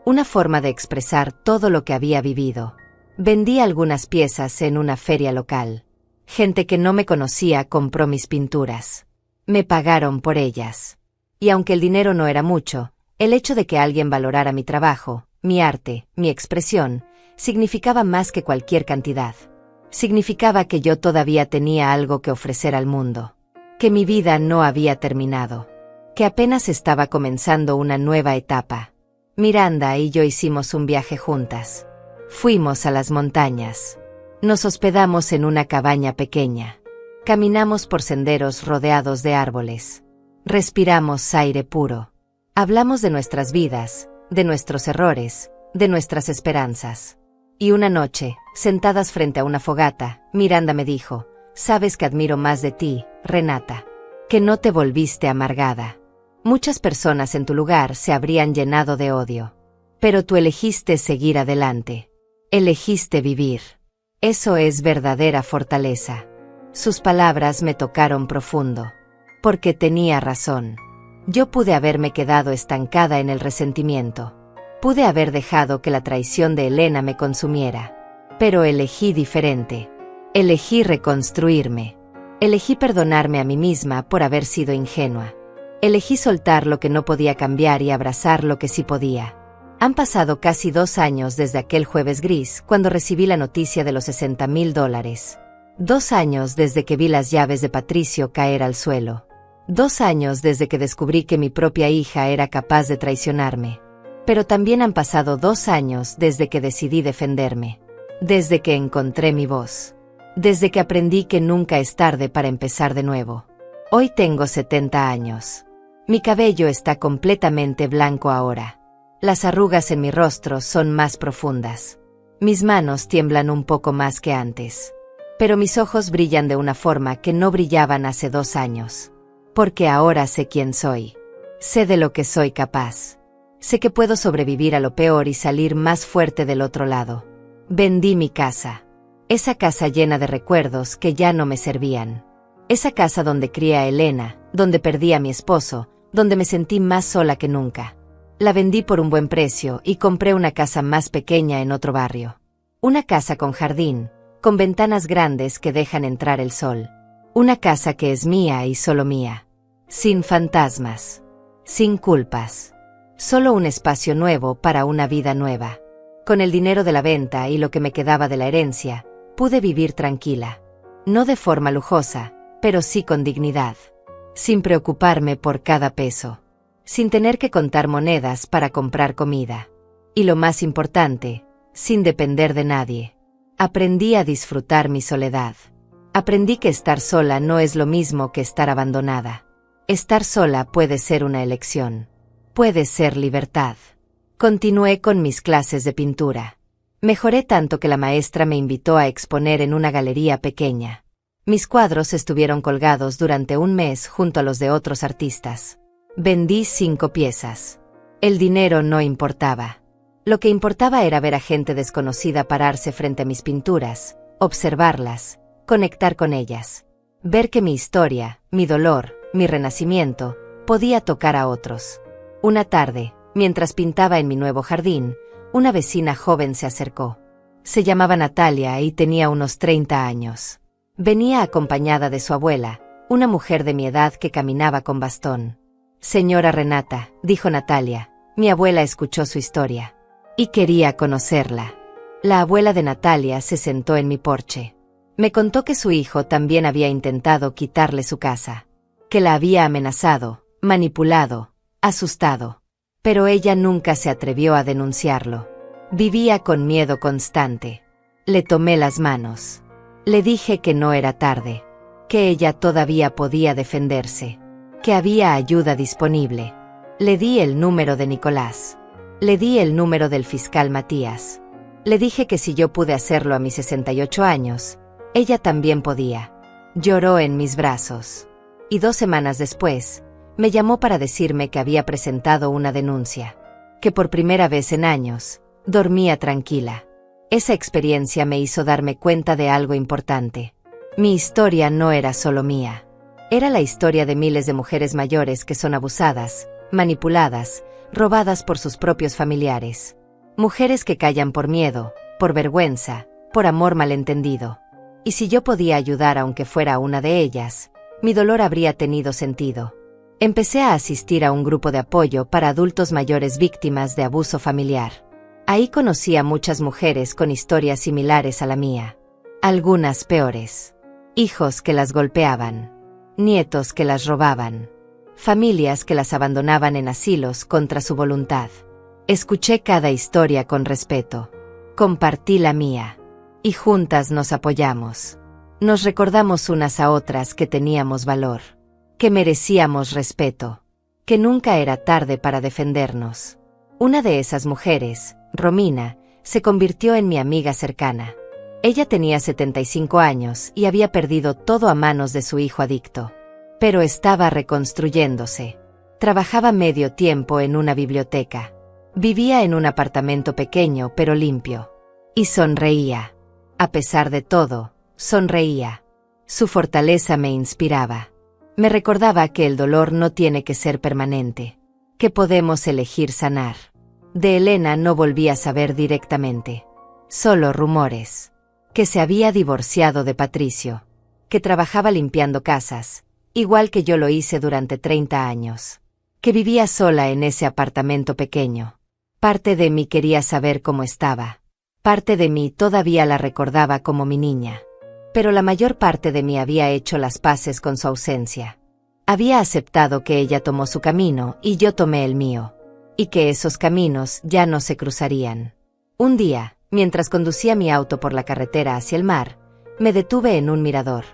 Una forma de expresar todo lo que había vivido. Vendí algunas piezas en una feria local. Gente que no me conocía compró mis pinturas. Me pagaron por ellas. Y aunque el dinero no era mucho, el hecho de que alguien valorara mi trabajo, mi arte, mi expresión, significaba más que cualquier cantidad. Significaba que yo todavía tenía algo que ofrecer al mundo. Que mi vida no había terminado. Que apenas estaba comenzando una nueva etapa. Miranda y yo hicimos un viaje juntas. Fuimos a las montañas. Nos hospedamos en una cabaña pequeña. Caminamos por senderos rodeados de árboles. Respiramos aire puro. Hablamos de nuestras vidas, de nuestros errores, de nuestras esperanzas. Y una noche, sentadas frente a una fogata, Miranda me dijo: «Sabes que admiro más de ti, Renata. Que no te volviste amargada. Muchas personas en tu lugar se habrían llenado de odio. Pero tú elegiste seguir adelante. Elegiste vivir. Eso es verdadera fortaleza». Sus palabras me tocaron profundo. Porque tenía razón. Yo pude haberme quedado estancada en el resentimiento. Pude haber dejado que la traición de Elena me consumiera. Pero elegí diferente. Elegí reconstruirme. Elegí perdonarme a mí misma por haber sido ingenua. Elegí soltar lo que no podía cambiar y abrazar lo que sí podía. Han pasado casi 2 años desde aquel jueves gris, cuando recibí la noticia de los $60,000. 2 años desde que vi las llaves de Patricio caer al suelo. 2 años desde que descubrí que mi propia hija era capaz de traicionarme. Pero también han pasado 2 años desde que decidí defenderme. Desde que encontré mi voz. Desde que aprendí que nunca es tarde para empezar de nuevo. Hoy tengo 70 años. Mi cabello está completamente blanco ahora. Las arrugas en mi rostro son más profundas. Mis manos tiemblan un poco más que antes. Pero mis ojos brillan de una forma que no brillaban hace 2 años. Porque ahora sé quién soy. Sé de lo que soy capaz. Sé que puedo sobrevivir a lo peor y salir más fuerte del otro lado. Vendí mi casa. Esa casa llena de recuerdos que ya no me servían. Esa casa donde crié a Elena, donde perdí a mi esposo, donde me sentí más sola que nunca. La vendí por un buen precio y compré una casa más pequeña en otro barrio. Una casa con jardín, con ventanas grandes que dejan entrar el sol. Una casa que es mía y solo mía. Sin fantasmas. Sin culpas. Solo un espacio nuevo para una vida nueva. Con el dinero de la venta y lo que me quedaba de la herencia, pude vivir tranquila. No de forma lujosa, pero sí con dignidad. Sin preocuparme por cada peso. Sin tener que contar monedas para comprar comida. Y lo más importante, sin depender de nadie. Aprendí a disfrutar mi soledad. Aprendí que estar sola no es lo mismo que estar abandonada. Estar sola puede ser una elección. Puede ser libertad. Continué con mis clases de pintura. Mejoré tanto que la maestra me invitó a exponer en una galería pequeña. Mis cuadros estuvieron colgados durante un mes junto a los de otros artistas. Vendí 5 piezas. El dinero no importaba. Lo que importaba era ver a gente desconocida pararse frente a mis pinturas, observarlas, conectar con ellas. Ver que mi historia, mi dolor, mi renacimiento, podía tocar a otros. Una tarde, mientras pintaba en mi nuevo jardín, una vecina joven se acercó. Se llamaba Natalia y tenía unos 30 años. Venía acompañada de su abuela, una mujer de mi edad que caminaba con bastón. «Señora Renata», dijo Natalia, «mi abuela escuchó su historia. Y quería conocerla». La abuela de Natalia se sentó en mi porche. Me contó que su hijo también había intentado quitarle su casa. Que la había amenazado, manipulado, asustado. Pero ella nunca se atrevió a denunciarlo. Vivía con miedo constante. Le tomé las manos. Le dije que no era tarde. Que ella todavía podía defenderse. Que había ayuda disponible. Le di el número de Nicolás. Le di el número del fiscal Matías. Le dije que si yo pude hacerlo a mis 68 años, ella también podía. Lloró en mis brazos. Y 2 semanas después, me llamó para decirme que había presentado una denuncia. Que por primera vez en años, dormía tranquila. Esa experiencia me hizo darme cuenta de algo importante. Mi historia no era solo mía. Era la historia de miles de mujeres mayores que son abusadas, manipuladas, robadas por sus propios familiares. Mujeres que callan por miedo, por vergüenza, por amor malentendido. Y si yo podía ayudar aunque fuera a una de ellas, mi dolor habría tenido sentido. Empecé a asistir a un grupo de apoyo para adultos mayores víctimas de abuso familiar. Ahí conocí a muchas mujeres con historias similares a la mía. Algunas peores. Hijos que las golpeaban. Nietos que las robaban. Familias que las abandonaban en asilos contra su voluntad. Escuché cada historia con respeto. Compartí la mía. Y juntas nos apoyamos. Nos recordamos unas a otras que teníamos valor. Que merecíamos respeto. Que nunca era tarde para defendernos. Una de esas mujeres, Romina, se convirtió en mi amiga cercana. Ella tenía 75 años y había perdido todo a manos de su hijo adicto. Pero estaba reconstruyéndose. Trabajaba medio tiempo en una biblioteca. Vivía en un apartamento pequeño pero limpio. Y sonreía. A pesar de todo, sonreía. Su fortaleza me inspiraba. Me recordaba que el dolor no tiene que ser permanente. Que podemos elegir sanar. De Elena no volví a saber directamente. Solo rumores. Que se había divorciado de Patricio. Que trabajaba limpiando casas, igual que yo lo hice durante 30 años. Que vivía sola en ese apartamento pequeño. Parte de mí quería saber cómo estaba. Parte de mí todavía la recordaba como mi niña. Pero la mayor parte de mí había hecho las paces con su ausencia. Había aceptado que ella tomó su camino y yo tomé el mío. Y que esos caminos ya no se cruzarían. Un día, mientras conducía mi auto por la carretera hacia el mar, me detuve en un mirador.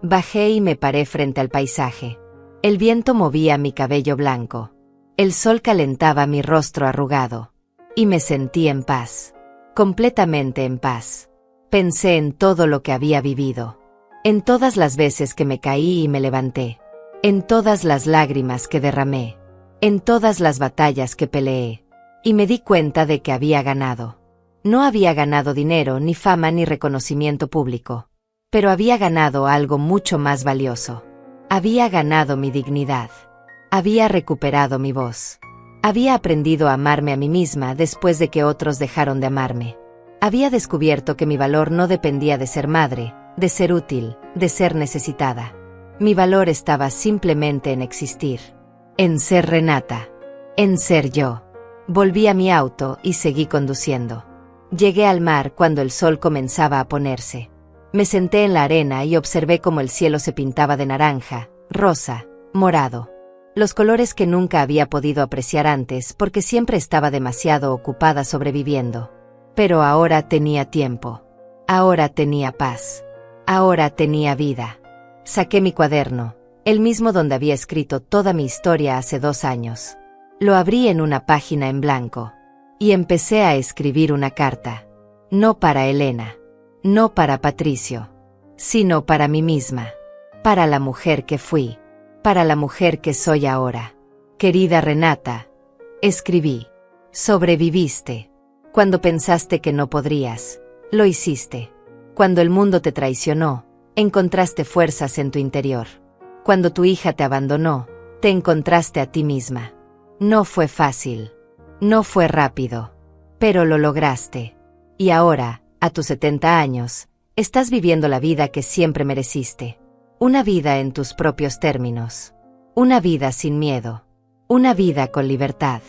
Bajé y me paré frente al paisaje. El viento movía mi cabello blanco. El sol calentaba mi rostro arrugado. Y me sentí en paz. Completamente en paz. Pensé en todo lo que había vivido. En todas las veces que me caí y me levanté. En todas las lágrimas que derramé. En todas las batallas que peleé. Y me di cuenta de que había ganado. No había ganado dinero, ni fama, ni reconocimiento público. Pero había ganado algo mucho más valioso. Había ganado mi dignidad. Había recuperado mi voz. Había aprendido a amarme a mí misma después de que otros dejaron de amarme. Había descubierto que mi valor no dependía de ser madre, de ser útil, de ser necesitada. Mi valor estaba simplemente en existir. En ser Renata. En ser yo. Volví a mi auto y seguí conduciendo. Llegué al mar cuando el sol comenzaba a ponerse. Me senté en la arena y observé cómo el cielo se pintaba de naranja, rosa, morado. Los colores que nunca había podido apreciar antes porque siempre estaba demasiado ocupada sobreviviendo. Pero ahora tenía tiempo. Ahora tenía paz. Ahora tenía vida. Saqué mi cuaderno, el mismo donde había escrito toda mi historia hace 2 años. Lo abrí en una página en blanco. Y empecé a escribir una carta. No para Elena. No para Patricio. Sino para mí misma. Para la mujer que fui. Para la mujer que soy ahora. Querida Renata, escribí. Sobreviviste. Cuando pensaste que no podrías, lo hiciste. Cuando el mundo te traicionó, encontraste fuerzas en tu interior. Cuando tu hija te abandonó, te encontraste a ti misma. No fue fácil. No fue rápido. Pero lo lograste. Y ahora, a tus 70 años, estás viviendo la vida que siempre mereciste. Una vida en tus propios términos. Una vida sin miedo. Una vida con libertad.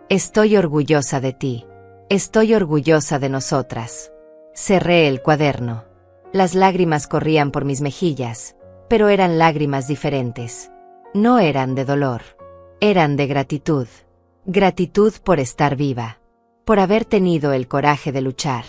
Estoy orgullosa de ti. Estoy orgullosa de nosotras. Cerré el cuaderno. Las lágrimas corrían por mis mejillas, pero eran lágrimas diferentes. No eran de dolor. Eran de gratitud. Gratitud por estar viva. Por haber tenido el coraje de luchar.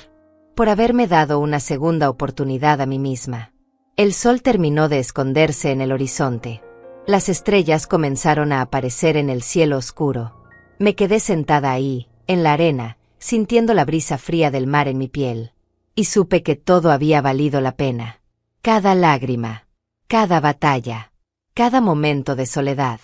Por haberme dado una segunda oportunidad a mí misma. El sol terminó de esconderse en el horizonte. Las estrellas comenzaron a aparecer en el cielo oscuro. Me quedé sentada ahí, en la arena, sintiendo la brisa fría del mar en mi piel. Y supe que todo había valido la pena. Cada lágrima, cada batalla, cada momento de soledad.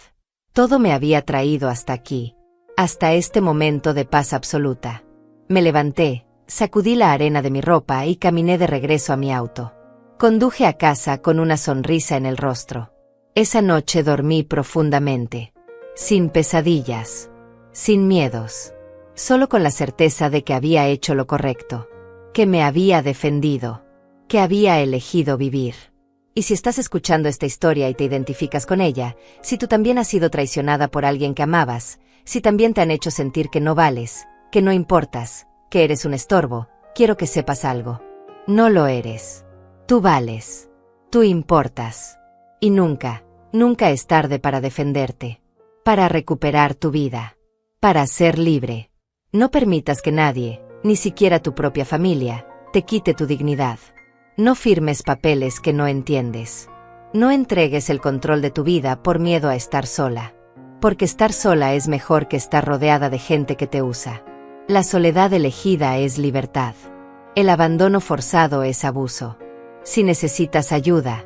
Todo me había traído hasta aquí, hasta este momento de paz absoluta. Me levanté, sacudí la arena de mi ropa y caminé de regreso a mi auto. Conduje a casa con una sonrisa en el rostro. Esa noche dormí profundamente. Sin pesadillas. Sin miedos. Solo con la certeza de que había hecho lo correcto. Que me había defendido. Que había elegido vivir. Y si estás escuchando esta historia y te identificas con ella, si tú también has sido traicionada por alguien que amabas, si también te han hecho sentir que no vales, que no importas, que eres un estorbo, quiero que sepas algo. No lo eres. Tú vales. Tú importas. Y nunca, nunca es tarde para defenderte. Para recuperar tu vida. Para ser libre. No permitas que nadie, ni siquiera tu propia familia, te quite tu dignidad. No firmes papeles que no entiendes. No entregues el control de tu vida por miedo a estar sola. Porque estar sola es mejor que estar rodeada de gente que te usa. La soledad elegida es libertad. El abandono forzado es abuso. Si necesitas ayuda,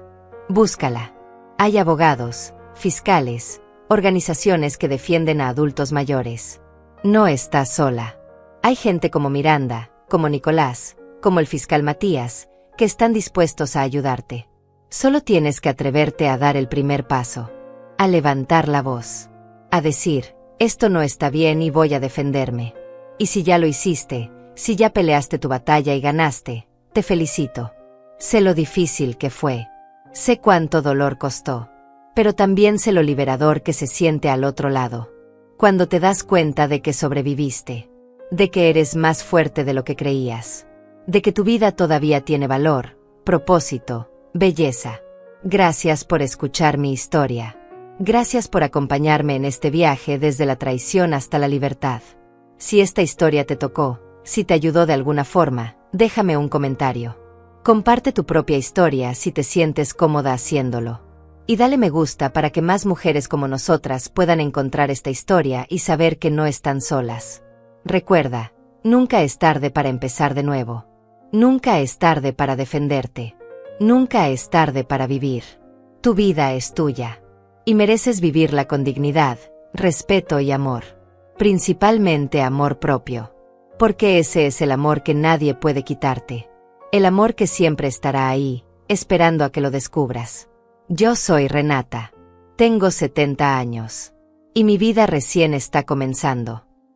búscala. Hay abogados, fiscales, organizaciones que defienden a adultos mayores. No estás sola. Hay gente como Miranda, como Nicolás, como el fiscal Matías, que están dispuestos a ayudarte. Solo tienes que atreverte a dar el primer paso. A levantar la voz. A decir, esto no está bien y voy a defenderme. Y si ya lo hiciste, si ya peleaste tu batalla y ganaste, te felicito. Sé lo difícil que fue. Sé cuánto dolor costó. Pero también sé lo liberador que se siente al otro lado. Cuando te das cuenta de que sobreviviste. De que eres más fuerte de lo que creías. De que tu vida todavía tiene valor, propósito, belleza. Gracias por escuchar mi historia. Gracias por acompañarme en este viaje desde la traición hasta la libertad. Si esta historia te tocó, si te ayudó de alguna forma, déjame un comentario. Comparte tu propia historia si te sientes cómoda haciéndolo. Y dale me gusta para que más mujeres como nosotras puedan encontrar esta historia y saber que no están solas. Recuerda, nunca es tarde para empezar de nuevo. Nunca es tarde para defenderte. Nunca es tarde para vivir. Tu vida es tuya. Y mereces vivirla con dignidad, respeto y amor. Principalmente amor propio. Porque ese es el amor que nadie puede quitarte. El amor que siempre estará ahí, esperando a que lo descubras. Yo soy Renata. Tengo 70 años. Y mi vida recién está comenzando.